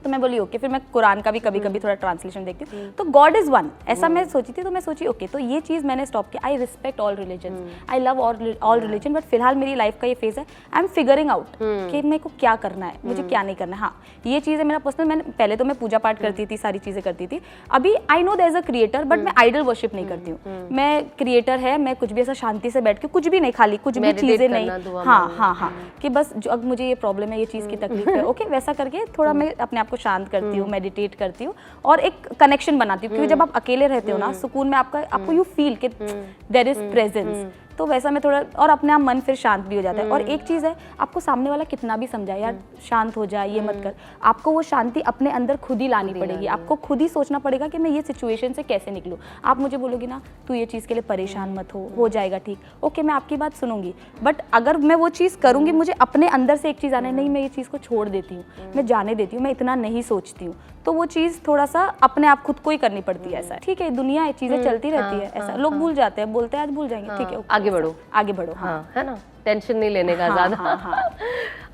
तो मैं बोली ओके, फिर मैं कुरान का भी कभी कभी थोड़ा ट्रांसलेशन देखती हूँ, तो गॉड इज वन, ऐसा मैं सोची थी। तो मैं सोची ओके, तो ये चीज़ मैंने स्टॉप किया। I respect all religion, I love all religion, but फिलहाल मेरी लाइफ का ये फेज है, आई एम फिगरिंग आउट कि मेरे को क्या करना है, मुझे क्या नहीं करना है। हाँ, ये चीज़ है मेरा पर्सनल। मैंने पहले तो मैं पूजा पाठ करती थी, सारी चीज़ें करती थी। अभी I know there is a creator, but मैं आइडल वर्शिप नहीं करती हूँ। मैं क्रिएटर है, मैं कुछ भी ऐसा शांति से बैठ के कुछ भी नहीं, खाली कुछ भी चीज़ें नहीं, हाँ, कि बस जो अब मुझे ये प्रॉब्लम है, ये चीज़ की तकलीफ है, ओके, वैसा करके थोड़ा मैं अपने आप को शांत करती हूँ, मेडिटेट करती हूँ और एक कनेक्शन बनाती हूँ। क्योंकि जब आप अकेले रहते हो ना, सुकून में आपको यू फील कि देयर इज प्रेजेंस, तो वैसा मैं थोड़ा, और अपने आप मन फिर शांत भी हो जाता है। और एक चीज़ है, आपको सामने वाला कितना भी समझाए, यार शांत हो जाए, ये मत कर, आपको वो शांति अपने अंदर खुद ही लानी पड़ेगी। आपको खुद ही सोचना पड़ेगा कि मैं ये सिचुएशन से कैसे निकलूँ। आप मुझे बोलोगी ना, तू ये चीज़ के लिए परेशान मत हो जाएगा ठीक, ओके, मैं आपकी बात सुनूंगी, बट अगर मैं वो चीज़ करूँगी, मुझे अपने अंदर से एक चीज़ आना है, नहीं मैं ये चीज़ को छोड़ देती हूँ, मैं जाने देती हूँ, मैं इतना नहीं सोचती हूँ, तो वो चीज़ थोड़ा सा अपने आप खुद को ही करनी पड़ती है। ऐसा ठीक है, दुनिया है, चीज़ें चलती रहती है, ऐसा लोग भूल जाते हैं, बोलते हैं आज भूल जाएंगे, ठीक है, आगे बढ़ो, आगे बढ़ो, हाँ, है ना, टेंशन नहीं लेने का ज़्यादा।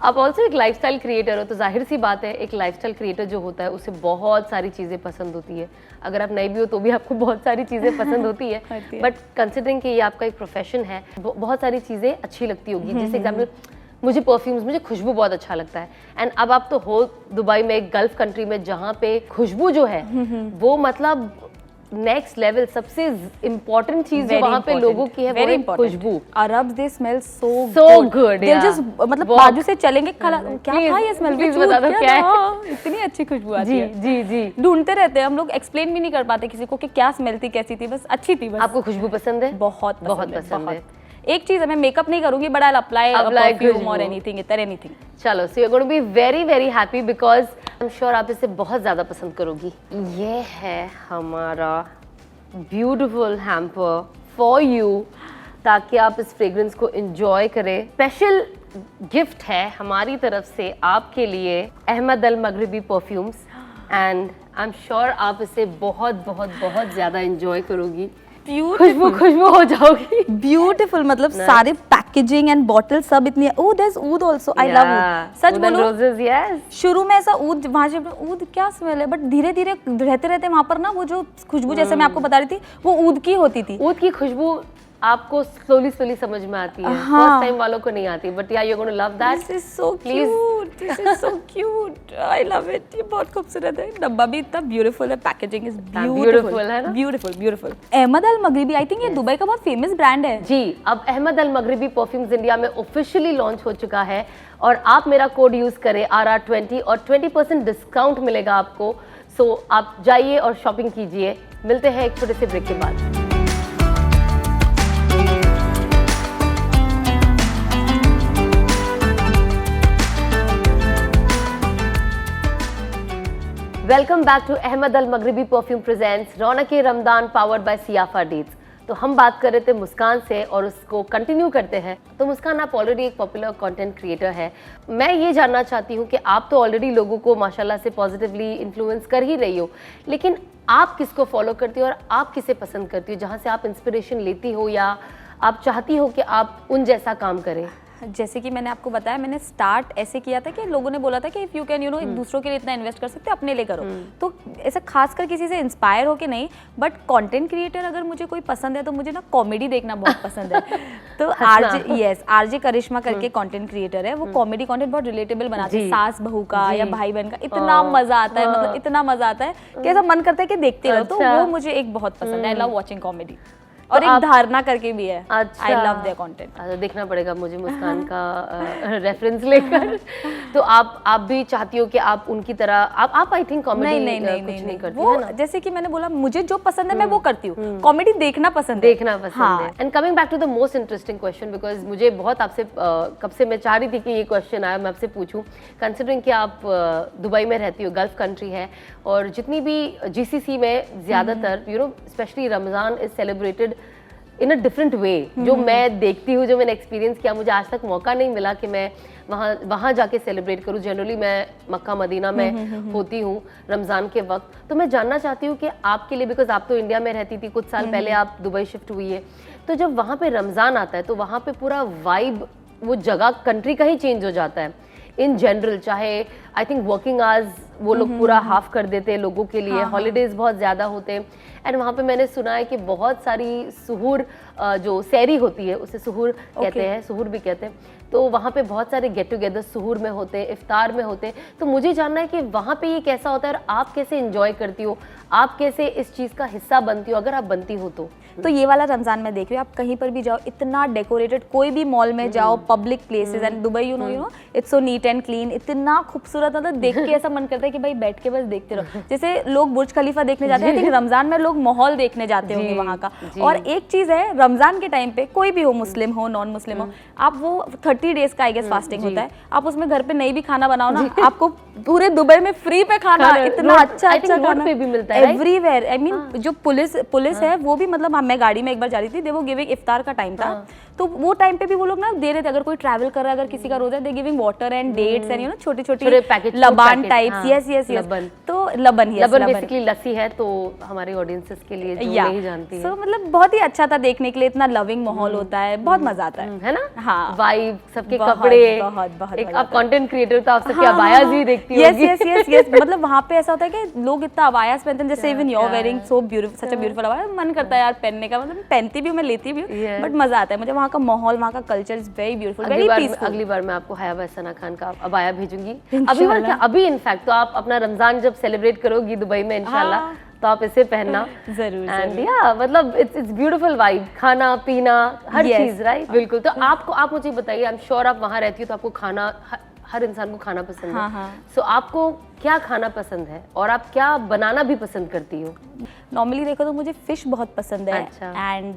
आप ऑल्सो एक लाइफस्टाइल क्रिएटर हो, तो जाहिर सी बात है, एक लाइफस्टाइल क्रिएटर जो होता है उसे बहुत सारी चीज़ें पसंद होती है। अगर आप नहीं भी हो तो भी आपको बहुत सारी चीज़ें पसंद होती है, बट कंसिडरिंग कि ये आपका एक प्रोफेशन है, बहुत सारी चीज़ें अच्छी लगती होगी। जैसे एग्जाम्पल, मुझे परफ्यूम्स, मुझे खुशबू बहुत अच्छा लगता है, एंड अब आप तो हो दुबई में, एक गल्फ कंट्री में, जहाँ पे खुशबू जो है वो मतलब नेक्स्ट लेवल, सबसे इम्पोर्टेंट चीज जो वहाँ पे लोगों की है, वो है खुशबू। Arabs they smell so good, they just मतलब बाजू से चलेंगे, क्या था ये स्मेल, प्लीज बता दो क्या है। इतनी अच्छी खुशबू आती है। जी जी, ढूंढते रहते हैं हम लोग, एक्सप्लेन भी नहीं कर पाते किसी को कि क्या स्मेल थी, कैसी थी, बस अच्छी थी। बस आपको खुशबू पसंद है? बहुत पसंद है। एक चीज है, मैं मेकअप नहीं करूंगी, बट आई अप्लाई परफ्यूम और एनीथिंग, एनीथिंग। चलो, so you are going to be very very happy, because I am sure आप इसे बहुत ज्यादा पसंद करोगी। ये है हमारा ब्यूटीफुल हैम्पर फॉर यू, ताकि आप इस फ्रेग्रेंस को एंजॉय करें। स्पेशल गिफ्ट है हमारी तरफ से आपके लिए, Ahmed Al Maghribi perfumes, and I am sure आप इसे बहुत बहुत बहुत ज्यादा एंजॉय करोगी। खुशबू हो जाओगी। ब्यूटीफुल, मतलब सारे पैकेजिंग एंड बॉटल सब इतनी, oh there is oud also, I love oud. सच बोलो, रोजेस, यस, शुरू में ऐसा ऊद, वहां से ऊद क्या स्मेल है, बट धीरे धीरे रहते रहते वहां पर ना वो जो खुशबू, जैसे मैं आपको बता रही थी, वो ऊद की होती थी। ऊद की खुशबू आपको स्लोली समझ में आती है, फर्स्ट टाइम वालों को नहीं आती, but yeah you are gonna love that. This is so cute, this is so cute, I love it. ये बहुत खूबसूरत है, डब्बा भी इतना ब्यूटीफुल है, पैकेजिंग इज ब्यूटीफुल है ना, ब्यूटीफul। अहमद अल मगरिबी, आई थिंक ये दुबई का बहुत फेमस ब्रांड है। जी, अब Ahmad Al Maghribi perfumes India में ऑफिशियली लॉन्च हो चुका है, और आप मेरा कोड यूज करें RR20 और 20% डिस्काउंट मिलेगा आपको। सो आप जाइए और शॉपिंग कीजिए। मिलते हैं एक छोटे से ब्रेक के बाद। Welcome back to Ahmed Al Maghribi perfume presents रौनक Ramadan powered by Siafa dates. तो हम बात कर रहे थे मुस्कान से और उसको कंटिन्यू करते हैं। तो मुस्कान, आप ऑलरेडी एक पॉपुलर कंटेंट क्रिएटर है। मैं ये जानना चाहती हूँ कि आप तो ऑलरेडी लोगों को माशाल्लाह से पॉजिटिवली इन्फ्लुएंस कर ही रही हो, लेकिन आप किसको फॉलो करती हो और आप किसे पसंद करती हो, जहाँ से आप इंस्पिरेशन लेती हो या आप चाहती हो कि आप उन जैसा काम करें? जैसे कि मैंने आपको बताया, मैंने स्टार्ट ऐसे किया था कि लोगों ने बोला था कि इफ़ यू कैन एक दूसरों के लिए इतना इन्वेस्ट कर सकते हो, अपने लिए करो। तो ऐसा खासकर किसी से इंस्पायर हो के नहीं, बट कंटेंट क्रिएटर अगर मुझे कोई पसंद है तो मुझे ना कॉमेडी देखना बहुत पसंद है। तो आरजे करिश्मा करके कंटेंट क्रिएटर है, वो कॉमेडी कंटेंट बहुत रिलेटेबल बनाती है, सास बहू का या भाई बहन का, इतना मजा आता है, मतलब इतना मजा आता है कि ऐसा मन करता है कि देखते रहो। तो वो मुझे एक बहुत पसंद है, आई लव वॉचिंग कॉमेडी। और एक धारणा करके भी है। अच्छा, आई लव देयर कंटेंट। देखना पड़ेगा मुझे मुस्कान का रेफरेंस लेकर। तो आप भी चाहती हो कि आप उनकी तरह आप आई थिंक कॉमेडी कुछ नहीं करती वो है ना? जैसे कि मैंने बोला मुझे जो पसंद है मैं वो करती हूँ, कॉमेडी देखना पसंद है। है। And coming back to the most interesting question, because मुझे बहुत आपसे कब से मैं चाह रही थी कि ये क्वेश्चन आया, मैं आपसे पूछूं, कंसिडरिंग कि आप दुबई में रहती हो, गल्फ कंट्री है, और जितनी भी जीसीसी में ज़्यादातर specially Ramzan is celebrated in a different way. जो मैं देखती हूँ, जो मैंने एक्सपीरियंस किया, मुझे आज तक मौका नहीं मिला कि मैं वहाँ जाके सेलिब्रेट करूँ। जनरली मैं मक्का मदीना में होती हूँ रमज़ान के वक्त। तो मैं जानना चाहती हूँ कि आपके लिए, बिकॉज आप तो इंडिया में रहती थी, कुछ साल पहले आप दुबई शिफ्ट हुई है, तो जब वहाँ पे रमज़ान आता है तो वहाँ पे पूरा वाइब, वो जगह कंट्री का ही चेंज हो जाता है इन जनरल। चाहे आई थिंक वर्किंग आवर्स वो लोग पूरा हाफ कर देते हैं लोगों के लिए, हॉलीडेज बहुत ज़्यादा होते हैं। एंड वहाँ पे मैंने सुना है कि बहुत सारी सुहूर, जो सैरी होती है उसे सुहूर कहते हैं, सुहूर भी कहते हैं, तो वहाँ पे बहुत सारे गेट टुगेदर सुहूर में होते हैं, इफ्तार में होते हैं। तो मुझे जानना है कि वहाँ पे ये कैसा होता है और आप कैसे एंजॉय करती हो, आप कैसे इस चीज़ का हिस्सा बनती हो, अगर आप बनती हो तो ये वाला रमजान में देख रही हो, आप कहीं पर भी जाओ, इतना डेकोरेटेड, कोई भी मॉल में जाओ, public places, and Dubai you know it's so neat and clean, इतना खूबसूरत होता है, देख के ऐसा मन करता है कि भाई बैठ के बस देखते रहो। जैसे लोग बुर्ज खलीफा देखने जाते हैं, लेकिन रमजान में लोग माहौल देखने जाते होंगे वहाँ का। और एक चीज है, रमजान के टाइम पे कोई भी हो, मुस्लिम हो नॉन मुस्लिम हो, आप वो 30 डेज का आई गेस फास्टिंग होता है, आप उसमें घर पे नहीं भी खाना बनाओ ना, आपको पूरे दुबई में फ्री पे खाना, इतना अच्छा खाना पे भी मिलता है एवरीवेयर। आई मीन जो पुलिस है वो भी, मतलब मैं गाड़ी में एक बार जा रही थी, वो गिविंग, इफ्तार का टाइम था, तो वो टाइम पे भी वो लोग ना दे रहे थे, अगर कोई ट्रैवल कर रहा है, अगर किसी का रोजा है, they giving water and dates and छोटी छोटी लबान टाइप्स। यस तो लबन बेसिकली लस्सी है, तो हमारे ऑडियंसेस के लिए जो नहीं जानती है, सो मतलब बहुत ही अच्छा था देखने के लिए, इतना लविंग माहौल होता है, बहुत मजा आता है ना? हाँ, वाइब, सबके कपड़े, बहुत आप कंटेंट क्रिएटर तो आप सबके अबायास भी देखती होगी। यस मतलब वहाँ पे ऐसा होता है कि लोग इतना अबायास पहनते हैं, जैसे even you are wearing so beautiful, such a beautiful अबाया, मन करता है यार पहनने का, मतलब पहनती भी हूँ, मैं लेती भी हूँ, बट मजा आता है मुझे। वहाँ का माहौल, वहाँ का culture is very beautiful, very peaceful. अगली बार मैं आपको हया सना खान का अबाया भेजूंगी, अभी इनफैक्ट तो आप अपना रमजान जब सेलिब्रेट करोगी दुबई में इंशाल्लाह, तो आप इसे पहनना जरूर। एंड या मतलब इट्स ब्यूटीफुल वाइब, खाना पीना हर चीज, राइट? बिल्कुल। तो आप मुझे बताइए, आई एम श्योर आप वहाँ रहती हो तो आपको खाना, हर इंसान को खाना पसंद है, सो आपको क्या खाना पसंद है और आप क्या बनाना भी पसंद करती हो? नॉर्मली देखो तो मुझे फिश बहुत पसंद है, एंड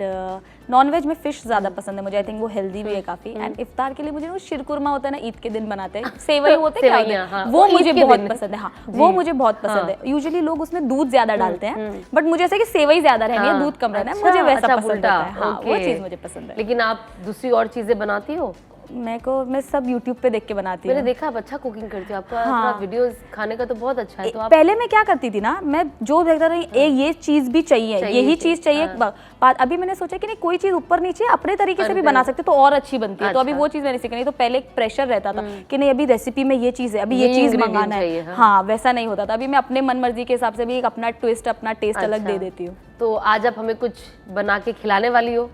नॉन वेज में फिश ज्यादा पसंद है मुझे, आई थिंक वो हेल्दी भी है काफी। एंड इफ्तार के लिए मुझे वो शिरकुरमा होता है ना, ईद के दिन बनाते हैं, सेवई होते हैं, वो मुझे बहुत पसंद है। हाँ, वो मुझे बहुत पसंद है। यूजुअली लोग उसमें दूध ज्यादा डालते हैं, बट मुझे ऐसा कि सेवई ज्यादा रहनी है, दूध कम रहना है, मुझे वैसा पसंद है। वो चीज मुझे पसंद है। लेकिन आप दूसरी और चीजें बनाती हो? मैं सब YouTube पे देख के बनाती हूँ। मैंने देखा आप अच्छा कुकिंग करती हो, आपका वीडियोस खाने का तो बहुत अच्छा है। तो आप पहले मैं क्या करती थी ना, मैं जो देखता था ये चीज भी चाहिए, यही चीज चाहिए। बात अभी मैंने सोचा कि नहीं, कोई चीज ऊपर नीचे अपने तरीके से भी बना सकते तो और अच्छी बनती है। तो अभी वो चीज मैंने सीखी। नहीं तो पहले एक प्रेशर रहता था कि नहीं अभी रेसिपी में ये चीज है, अभी ये चीज मंगाना है, हाँ वैसा नहीं होता था। अभी मैं अपने मन मर्जी के हिसाब से भी एक अपना ट्विस्ट, अपना टेस्ट अलग दे देती हूँ। तो आज आप हमें कुछ बना के खिलाने वाली हो?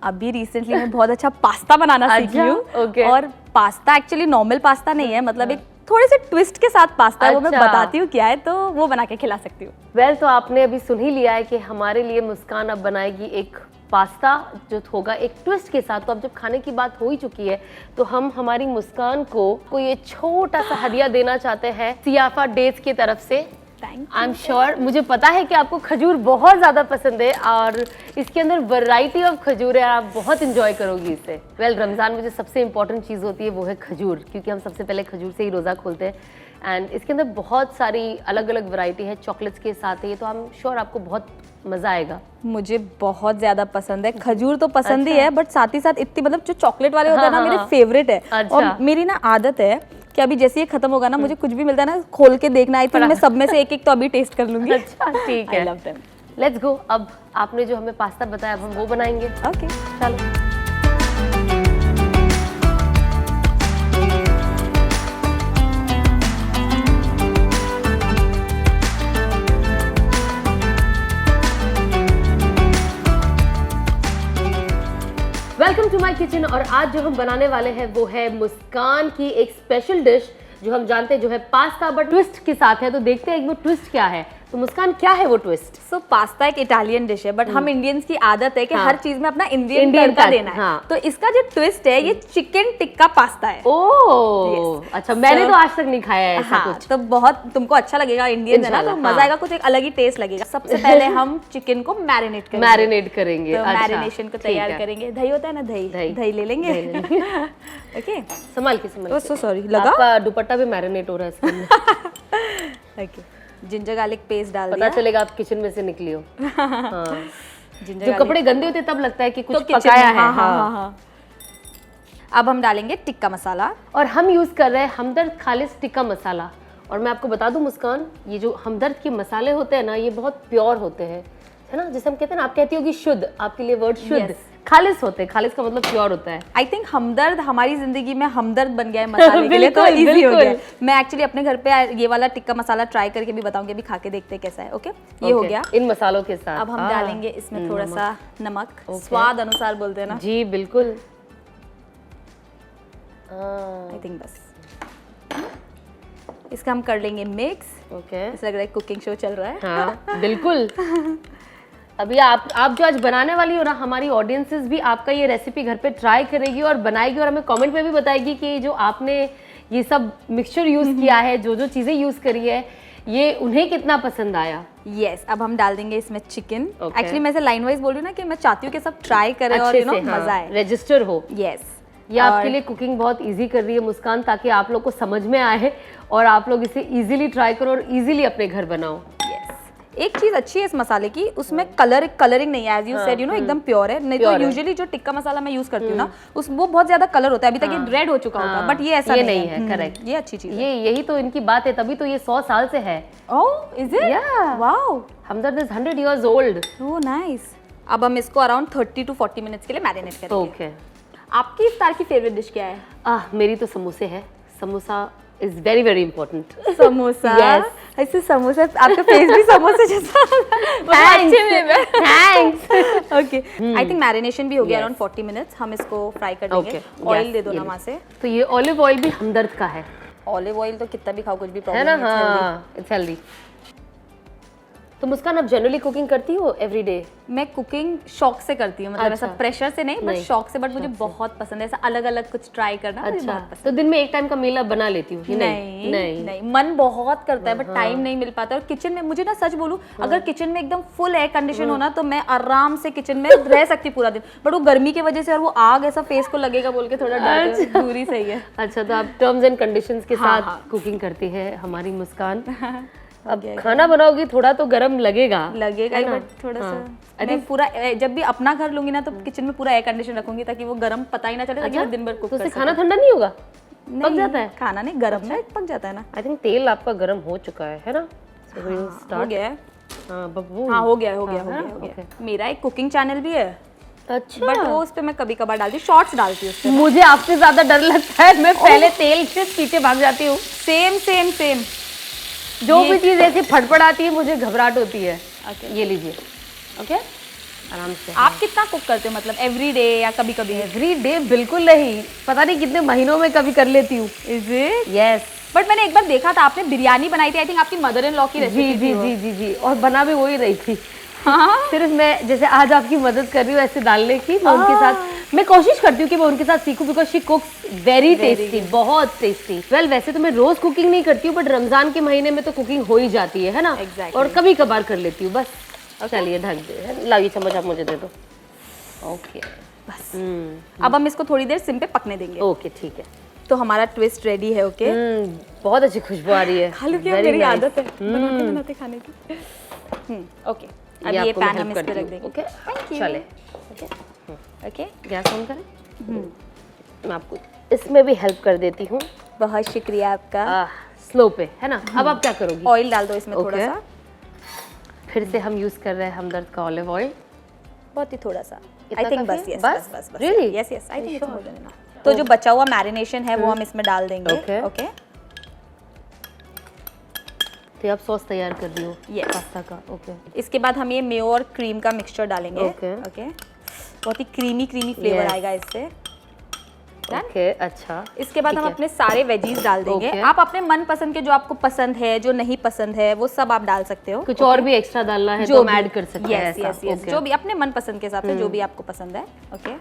अभी रिसेंटली मैं बहुत अच्छा पास्ता बनाना सीखी हूँ। और पास्ता एक्चुअली नॉर्मल पास्ता नहीं है, मतलब एक थोड़े से ट्विस्ट के साथ पास्ता है, वो मैं बताती हूँ क्या है, तो वो बना के खिला सकती हूँ। वेल, तो आपने अभी सुन ही लिया है कि हमारे लिए मुस्कान अब बनाएगी एक पास्ता जो होगा एक ट्विस्ट के साथ। तो अब जब खाने की बात हो ही चुकी है, तो हम हमारी मुस्कान को ये छोटा सा हदिया देना चाहते हैं सियाफा डेज की तरफ से। आई एम श्योर, मुझे पता है कि आपको खजूर बहुत ज़्यादा पसंद है और इसके अंदर वैरायटी ऑफ खजूर है, आप बहुत इंजॉय करोगी इसे। वेल, रमज़ान में जो सबसे इंपॉर्टेंट चीज़ होती है वो है खजूर, क्योंकि हम सबसे पहले खजूर से ही रोज़ा खोलते हैं। एंड इसके अंदर बहुत सारी अलग अलग वैरायटी है, चॉकलेट्स के साथ है ये, तो आई एम श्योर आपको बहुत मज़ा आएगा। मुझे बहुत ज़्यादा पसंद है खजूर, तो पसंद ही है, बट साथ ही साथ इतनी, मतलब जो चॉकलेट वाले होते हैं ना, मेरे फेवरेट है। और मेरी ना आदत है कि अभी जैसे ये खत्म होगा ना, मुझे कुछ भी मिलता है ना, खोल के देखना। आई थिंक मैं सब में से एक एक तो अभी टेस्ट कर लूंगी। अच्छा, ठीक है, लेट्स गो। अब आपने जो हमें पास्ता बताया, अब हम वो बनाएंगे। ओके, चलो। Welcome to my kitchen. और आज जो हम बनाने वाले हैं वो है मुस्कान की एक स्पेशल डिश, जो हम जानते हैं जो है पास्ता, बट ट्विस्ट के साथ है। तो देखते हैं एक वो ट्विस्ट क्या है। तो मुस्कान क्या है वो ट्विस्ट? सो पास्ता एक इटालियन डिश है, बट हम इंडियंस की आदत है कि हाँ। हर चीज में अपना इंडियन इंडियन तड़का टच, देना है। हाँ। तो इसका जो ट्विस्ट है, ये चिकन टिक्का पास्ता है। ओह अच्छा, मैंने So- तो आज तक नहीं खाया है ऐसा हाँ, कुछ। तो बहुत तुमको अच्छा लगेगा, इंडियन है ना, तो इंशाल्लाह, मजा हाँ। आएगा, कुछ एक अलग ही टेस्ट लगेगा। सबसे पहले हम चिकन को मैरिनेट करेंगे। मैरिनेट करेंगे। तो अच्छा, मैरिनेशन को ठीक तैयार है। करेंगे। दही होता है ना, दही दही। दही ले लेंगे। दही ले लेंगे। ओके, संभाल के संभाल के। सो सॉरी लगा। आपका दुपट्टा भी मैरिनेट हो रहा है इसके अंदर। ओके, जिंजर गार्लिक पेस्ट डाल पता दिया। चलेगा आप किचन में से निकली हो। हाँ। जिंजर जो गार्लिक कपड़े गंदे होते हैं तब लगता है कि कुछ तो kitchen पकाया में, है। हाँ, हाँ, हाँ। अब हम डालेंगे टिक्का मसाला। और हम यूज कर रहे हैं हमदर्द खालिस टिक्का मसाला। और मैं आपको बता दूं मुस्कान, ये जो हमदर्द के मसाले होते हैं ना, ये बहुत प्योर होते हैं, है ना। जैसे हम कहते हैं ना, आप कहती होगी शुद्ध, आपके लिए वर्ड शुद्ध। Yes. खालिस होते हैं, खालिस का मतलब प्योर होता है। आई थिंक हमदर्द हमारी जिंदगी में हमदर्द बन गया है मसाले के लिए, तो बिल्कुल, इजी हो बिल्कुल। गया है। मैं एक्चुअली अपने घर पे ये वाला टिक्का मसाला ट्राई करके भी बताऊंगी, अभी खा के देखते हैं कैसा है। ओके, ये हो Okay, गया। इन मसालों के साथ अब हम डालेंगे इसमें थोड़ा सा नमक, Okay. स्वाद अनुसार बोलते हैं ना। जी बिल्कुल। आई थिंक बस इसका हम कर लेंगे मिक्स। ओके, ऐसा लग रहा है कुकिंग शो चल रहा है। हाँ बिल्कुल। अभी आप जो आज बनाने वाली हो ना, हमारी ऑडियंसेस भी आपका ये रेसिपी घर पे ट्राई करेगी और बनाएगी, और हमें कमेंट में भी बताएगी कि जो आपने ये सब मिक्सचर यूज किया है, जो जो चीजें यूज करी है, ये उन्हें कितना पसंद आया। यस, अब हम डाल देंगे इसमें चिकन। Okay. एक्चुअली मैं लाइन वाइज बोल रही हूँ ना कि मैं चाहती हूँ कि सब ट्राई करें और अच्छे से, मजा आए। रजिस्टर हो। यस, ये आपके लिए कुकिंग बहुत इजी कर रही है मुस्कान, ताकि आप लोग को समझ में आए और आप लोग इसे इजीली ट्राई करो और इजीली अपने घर बनाओ। एक चीज अच्छी है इस मसाले की, उसमें कलरिंग नहीं है, एज यू सेड, एकदम प्योर है। नहीं तो Pure है। यूजुअली जो टिक्का मसाला मैं यूज करती हूँ ना, उस वो बहुत ज्यादा कलर होता है, अभी तक ये रेड हो चुका होता है, बट ये ऐसा ये नहीं है। करेक्ट, ये अच्छी चीज है। यही तो इनकी बात है, तभी तो ये 100 साल से है। Oh, is it? Yeah. Wow, Hamdard is 100 years old। Oh nice. अब हम इसको अराउंड 30 to 40 मिनट्स के लिए मैरिनेट करेंगे। ओके। आपकी इफ्तार की फेवरेट डिश क्या है? मेरी तो समोसे है। Samosa is very very important. Samosa. Yes. ऐसे समोसा, आपका फेस भी समोसे जैसा Thanks. Thanks. Okay, I think marination भी हो गया अराउंड 40 मिनट्स। हम इसको फ्राई कर देंगे। Okay. ऑयल Yes, दे दो ये ना लो। वहाँ से। तो ये ऑलिव ऑयल भी हमदर्द का है ऑलिव ऑयल तो कितना भी खाओ कुछ भी है प्रॉब्लम ना। नहीं है। हाँ, इट्स हेल्दी। तो मुस्कान, आप जनरली कुकिंग करती हो एवरी डे? मैं कुकिंग शौक से करती हूँ, मतलब ऐसा अच्छा। प्रेशर से नहीं, बट नहीं, शौक से। बट मुझे बहुत पसंद है ऐसा अलग अलग कुछ ट्राई करना, मुझे अच्छा, बहुत पसंद तो दिन में एक टाइम का मील आप बना लेती हूँ? है। नहीं, मन बहुत करता है, बट टाइम नहीं मिल पाता। और किचन में मुझे ना, सच बोलूं, अगर किचन में एकदम फुल एयर कंडीशन हो ना, तो मैं आराम से किचन में रह सकती पूरा दिन। बट वो गर्मी की वजह से और वो आग ऐसा फेस को लगेगा बोल के थोड़ा डर है, दूरी सही है। अच्छा, तो आप टर्म्स एंड कंडीशंस के हाँ, साथ हाँ। कुकिंग करती है हमारी मुस्कान। अब गया खाना बनाओगी थोड़ा तो गरम लगेगा लगेगा ही, है ना? बट थोड़ा हाँ। सा मैं पूरा जब भी अपना घर लूंगी ना, तो किचन में पूरा एयर कंडीशन रखूंगी, ताकि वो गर्म पता ही ना चले, ताकि मैं दिन भर कुक तो कर उससे खाना ठंडा नहीं होगा? सकूं। पक नहीं, जाता है? खाना नहीं, गर्म में पक जाता है ना। आई थिंक तेल आपका गर्म हो चुका है ना? So we'll हो start. गया है। हाँ, बब्बू। हाँ, हो गया हो गया हाँ, हो है गया ना? हो गया। Okay. मेरा एक कुकिंग चैनल भी है, अच्छा, बट वो उस पे मैं कभी कभार डालती हूँ, शॉर्ट्स डालती हूँ उस पे। मुझे आपसे ज्यादा डर लगता है, मैं पहले तेल से पीछे भाग जाती हूँ। Same same same. जो भी चीज ऐसी फटफड़ाती है मुझे घबराहट होती है। Okay. ये लीजिए। ओके, आराम से। आप कितना कुक करते हो, मतलब एवरी डे या कभी कभी? एवरी डे बिल्कुल नहीं, पता नहीं कितने महीनों में कभी कर लेती हूँ। Is it? यस। बट मैंने एक बार देखा था, आपने बिरयानी बनाई थी, आई थिंक आपकी मदर इन लॉ की जी रेसिपी जी जी जी जी, और बना भी वही रही थी। हाँ, सिर्फ मैं जैसे आज आपकी मदद कर रही हूँ ऐसे डालने की, मैं उनके साथ मैं कोशिश करती हूँ कि मैं उनके साथ सीखूं, बिकॉज शी कुक्स वेरी टेस्टी, बहुत टेस्टी। वेल, वैसे तो मैं रोज कुकिंग नहीं करती हूँ, बट रमजान के महीने में तो कुकिंग हो ही जाती है ना? Exactly. और कभी कभार कर लेती हूँ बस। चलिए ढक दे, लाइए चम्मच आप मुझे दे दो। ओके, बस। अब हम इसको थोड़ी देर सिम पे पकने देंगे। ओके ठीक है। तो हमारा ट्विस्ट रेडी है। ओके, बहुत अच्छी खुशबू आ रही है। खालू क्या, Very मेरी nice. आदत है बनाते बनाते खाने की। ओके, अब ये आपको मैं पैन help हम इस करती पे रख हूँ। देंगे। Okay, Thank you. चले। ओके, गैस ऑन करें। मैं आपको इसमें भी हेल्प कर देती हूँ। बहुत शुक्रिया आपका। स्लो पे है ना? अब आप क्या करोगी? ऑयल डाल दो इसमें थोड़ा Okay. सा, फिर से हम यूज कर रहे हैं हमदर्द का ऑलिव ऑयल। बहुत ही थोड़ा सा। इतना आई थिंक काफी बस, है? यस, बस? बस बस। Really? Yes yes, I think it's more than enough. तो जो बचा हुआ मैरिनेशन है वो हम इसमें डाल देंगे। Okay. ओके, तो आप सॉस तैयार कर रही हो Yes. पास्ता का? ओके। इसके बाद हम ये मेयो और क्रीम का मिक्सचर डालेंगे। Okay. ओके, बहुत ही क्रीमी क्रीमी फ्लेवर Yes. आएगा इससे। ओके अच्छा। इसके बाद हम अपने सारे वेजीज डाल देंगे। Okay. आप अपने मन पसंद के जो आपको पसंद है, जो नहीं पसंद है, वो सब आप डाल सकते हो। कुछ और भी एक्स्ट्रा डालना है तो हम ऐड कर सकते हैं ऐसा। Yes Okay. जो भी अपने मन पसंद के हिसाब से जो भी आपको पसंद है। ओके,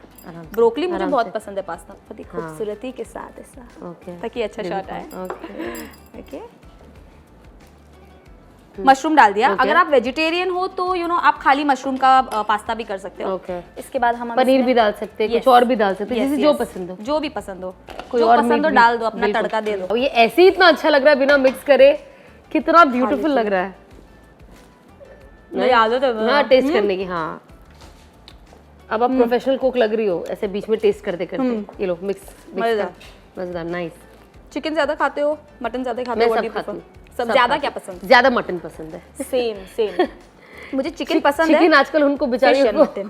ब्रोकली मुझे बहुत पसंद है पास्ता, बहुत ही खूबसूरती के साथ ऐसा, ओके ताकि अच्छा शॉट आए। ओके ओके, मशरूम डाल दिया। अगर आप वेजिटेरियन हो तो आप खाली मशरूम का पास्ता भी कर सकते हो। ओके। इसके बाद हम पनीर भी डाल सकते हैं, कुछ और भी डाल सकते हैं, जिसे जो पसंद हो, जो भी पसंद हो, कोई जो और पसंद हो मीट डाल दो, अपना बिल्कुल। तड़का दे दो। और ये ऐसे ही इतना अच्छा लग रहा है बिना मिक्स करे, कितना ब्यूटीफुल लग रहा है। मेरी आदत है हाँ टेस्ट करने की। हाँ अब आप प्रोफेशनल कुक लग रही हो ऐसे बीच में टेस्ट करते करते। ये लो मिक्स मजेदार। मजेदार नाइस। चिकन ज्यादा खाते हो, मटन ज्यादा खाते मैं हो? सब What do you खाती prefer? हूँ। सब ज्यादा क्या पसंद? ज्यादा मटन पसंद है। सेम सेम मुझे चिकन पसंद है। चिकन आजकल उनको बेचारी Fish and को mutton।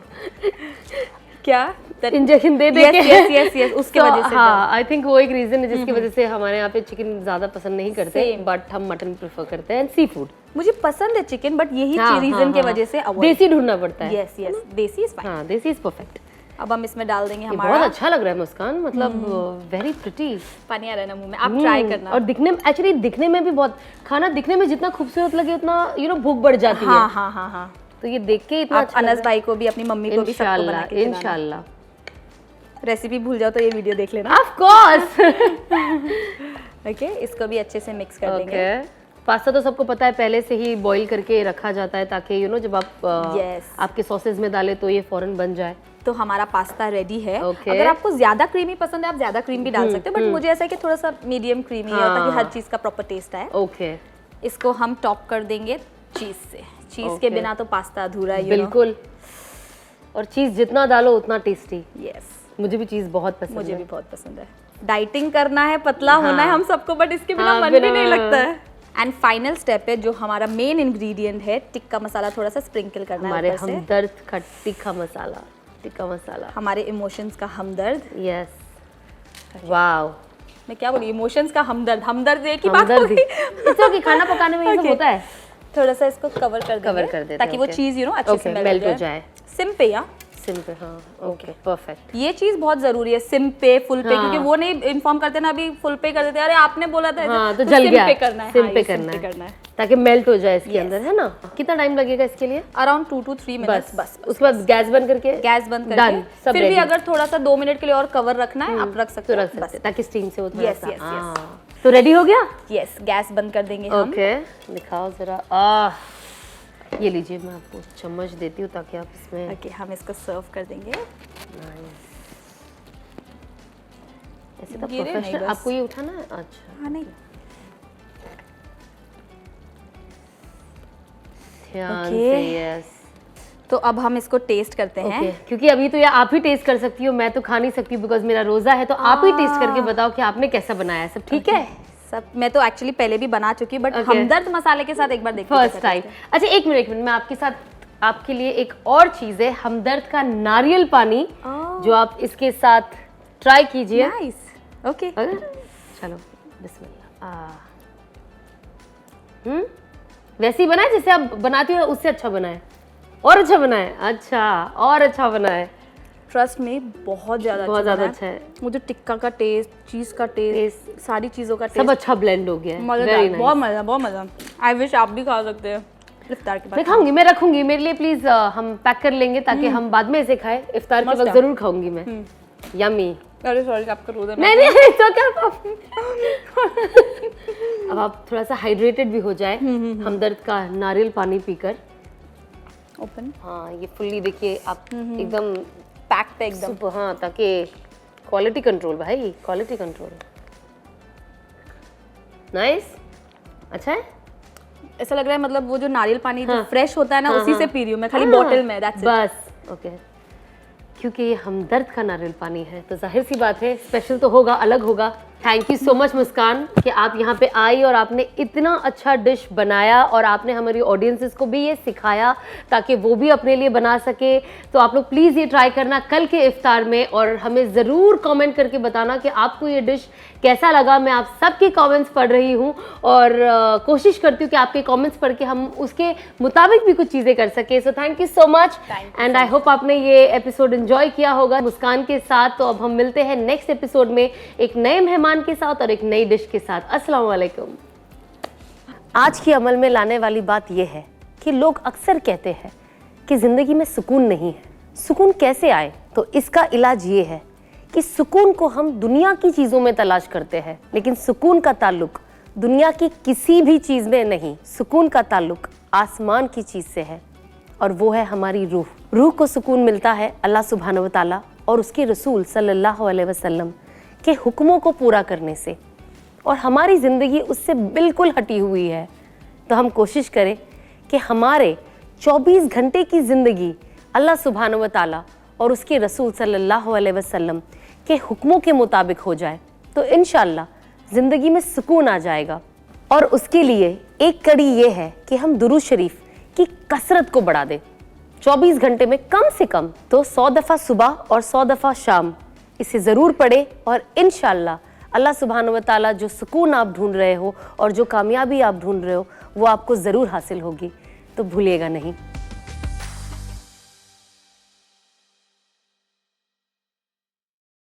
क्या? इंजेक्शन दे दे Yes, के yes, yes, yes, उसके वजह से। हाँ आई थिंक वो एक रीजन है जिसकी वजह से हमारे यहाँ पे चिकन ज्यादा पसंद नहीं करते, Same। बट हम मटन प्रेफर करते हैं। सी फूड मुझे पसंद है चिकन, बट यही रीजन के वजह से avoid। देसी ढूंढना पड़ता है। यस यस, देसी इज फाइन। हाँ देसी इज परफेक्ट। अब हम इसमें डाल देंगे बहुत हमारा। अच्छा लग रहा है मुस्कान, मतलब वेरी प्रिटी। पानी आ रहा है ना मुंह में, आप ट्राई करना। और दिखने में एक्चुअली दिखने में भी बहुत, खाना दिखने में जितना खूबसूरत लगे उतना भूख बढ़ जाती है। हाँ हाँ हाँ हाँ। तो ये देख के इतना आप अच्छा लग अनस भाई को भी, अपनी मम्मी को भी, सबको बना के खिलाना। इंशाल्लाह। रेसिपी भूल जाओ तो ये वीडियो देख लेना। Of course. ओके, इसको भी अच्छे से मिक्स कर देंगे। ओके, पास्ता तो सबको पता है पहले से ही बॉईल करके रखा जाता है ताकि जब आप Yes। आपके सॉसेज में डालें तो ये फौरन बन जाए। तो हमारा पास्ता रेडी है। Okay। अगर आपको ज्यादा क्रीमी पसंद है आप ज्यादा क्रीम भी डाल सकते हो, बट मुझे ऐसा है कि थोड़ा सा मीडियम क्रीमी है ताकि हर चीज का प्रॉपर टेस्ट आए। ओके इसको हम टॉप कर देंगे चीज से। चीज के Okay। बिना तो पास्ता अधूरा है। बिल्कुल। और चीज जितना डालो उतना टेस्टी। यस, मुझे भी चीज बहुत पसंद मुझे है। भी बहुत पसंद है। डाइटिंग करना है, पतला होना है हम सबको, बट इसके बिना हाँ, मन भी बिना- नहीं लगता है। एंड फाइनल स्टेप है जो हमारा मेन इंग्रेडिएंट है, टिक्का मसाला थोड़ा सा स्प्रिंकल करना है हमारे ऊपर से। हमदर्द का टिक्का मसाला। टिक्का मसाला, हमारे इमोशंस का हमदर्द। यस। वाओ, मैं क्या बोली, इमोशंस का हमदर्द। हमदर्द एक ही बात हो हमदर्दी। गई। It's okay, खाना पकाने में ये सब Okay। होता है। थोड़ा सा इसको कवर कर देंगे, कवर कर देते ताकि हैं, वो okay। चीज अच्छे से मेल्ट हो जाए। सिम पे या सिम पे, हाँ ओके परफेक्ट। ये चीज बहुत जरूरी है, सिम पे फुल पे, हाँ। क्योंकि वो नहीं इन्फॉर्म करते ना, अभी फुल पे कर देते हैं, अरे आपने बोला था हाँ तो जल गया। सिम पे करना है। सिम हाँ, पे ये करना है ताकि मेल्ट हो जाए इसके अंदर, है ना। कितना टाइम लगेगा इसके लिए? अराउंड 2 to 3 मिनट्स बस। उसके बाद गैस बंद करके, गैस बंद Done, करके सब फिर भी ready। अगर थोड़ा सा 2 मिनट के लिए और कवर रखना है आप रख सकते तो हो, रख सकते हैं ताकि स्टीम से वो थोड़ा Yes, सा। yes, yes। हाँ। तो रेडी हो गया। यस, गैस बंद कर देंगे हम। ओके दिखाओ जरा। ये लीजिए, मैं आपको चम्मच देती हूँ ताकि आप इसमें। ओके, हम इसको सर्व कर देंगे। ऐसे तो गिरे नहीं प्रोफेशनल, बस। आपको ये उठाना है। अच्छा हाँ नहीं, ध्यान Okay। से, यस। तो अब हम इसको टेस्ट करते हैं। ओके, क्योंकि अभी तो ये आप ही टेस्ट कर सकती हो, मैं तो खा नहीं सकती बिकॉज मेरा रोजा है। तो आप ही टेस्ट करके बताओ कि आपने कैसा बनाया है, सब ठीक है? सब मैं तो एक्चुअली पहले भी बना चुकी हूँ, बट Okay। हमदर्द मसाले के साथ एक बार देखते फर्स्ट टाइम। अच्छा एक मिनट मैं आपके साथ, आपके लिए एक और चीज है, हमदर्द का नारियल पानी, जो आप इसके साथ ट्राई कीजिए। नाइस। ओके, चलो बिस्मिल्लाह। वैसे ही बनाए जैसे आप बनाती हो, उससे अच्छा बनाए, और अच्छा बनाए। अच्छा, और अच्छा बनाए। ट्रस्ट में बहुत ज्यादा बहुत ज्यादा बना अच्छा है। मुझे टिक्का का टेस्ट, चीज का टेस्ट, सारी चीजों का सब टेस्ट अच्छा ब्लेंड हो गया है। मजेदार, Very nice। बहुत मजा, बहुत मजा। आई विश आप भी खा सकते हैं इफ्तार के मैं बाद। खाऊंगी, मैं रखूंगी मेरे लिए प्लीज। हम पैक कर लेंगे ताकि हम बाद में इसे खाएं। इफ्तार के मस्त वक्त है। जरूर खाऊंगी मैं। यम्मी। अरे सॉरी, आपका रोजा नहीं नहीं तो क्या। अब आप थोड़ा सा हाइड्रेटेड भी हो जाए हमदर्द का नारियल पानी पीकर। ओपन हाँ ये फुल्ली देखिए आप एकदम पैक्ड है एकदम। सुपर। हाँ ताकि क्वालिटी कंट्रोल भाई, क्वालिटी कंट्रोल। नाइस, अच्छा है। ऐसा लग रहा है मतलब वो जो नारियल पानी जो फ्रेश होता है ना, उसी से पी रही हूँ मैं, खाली बॉटल में। That's it. बस ओके, क्योंकि ये हमदर्द का नारियल पानी है तो जाहिर सी बात है स्पेशल तो होगा, अलग होगा। Thank you so much Muskan कि आप यहाँ पे आई और आपने इतना अच्छा डिश बनाया और आपने हमारी ऑडियंसेस को भी ये सिखाया ताकि वो भी अपने लिए बना सके। तो आप लोग प्लीज़ ये ट्राई करना कल के इफ्तार में और हमें ज़रूर कमेंट करके बताना कि आपको ये डिश कैसा लगा। मैं आप सबके कमेंट्स पढ़ रही हूँ और कोशिश करती हूँ कि आपके कमेंट्स पढ़ के हम उसके मुताबिक भी कुछ चीज़ें कर सके। So thank you so much and I hope आपने ये एपिसोड एंजॉय किया होगा मुस्कान के साथ। तो अब हम मिलते हैं नेक्स्ट एपिसोड में एक नए मेहमान के साथ और एक नई डिश के साथ। अस्सलाम वालेकुम। आज की अमल में लाने वाली बात यह है कि लोग अक्सर कहते हैं कि ज़िंदगी में सुकून नहीं है। सुकून कैसे आए? तो इसका इलाज ये है कि सुकून को हम दुनिया की चीज़ों में तलाश करते हैं, लेकिन सुकून का ताल्लुक दुनिया की किसी भी चीज़ में नहीं। सुकून का ताल्लुक आसमान की चीज़ से है और वो है हमारी रूह। रूह को सुकून मिलता है अल्लाह सुब्हानहू व तआला और उसके रसूल सल्लल्लाहु अलैहि वसल्लम के हुक्मों को पूरा करने से, और हमारी ज़िंदगी उससे बिल्कुल हटी हुई है। तो हम कोशिश करें कि हमारे 24 घंटे की ज़िंदगी अल्लाह सुब्हानहू व तआला और उसके रसूल सल्लल्लाहु अलैहि वसल्लम के हुक्मों के मुताबिक हो जाए, तो इंशाअल्लाह ज़िंदगी में सुकून आ जाएगा। और उसके लिए एक कड़ी ये है कि हम दुरूद शरीफ की कसरत को बढ़ा दें। 24 घंटे में कम से कम तो 100 दफ़ा सुबह और 100 दफ़ा शाम इसे ज़रूर पढ़े और इंशाअल्लाह अल्लाह सुब्हानहू व तआला जो सुकून आप ढूंढ रहे हो और जो कामयाबी आप ढूंढ रहे हो वो आपको ज़रूर हासिल होगी। तो भूलिएगा नहीं।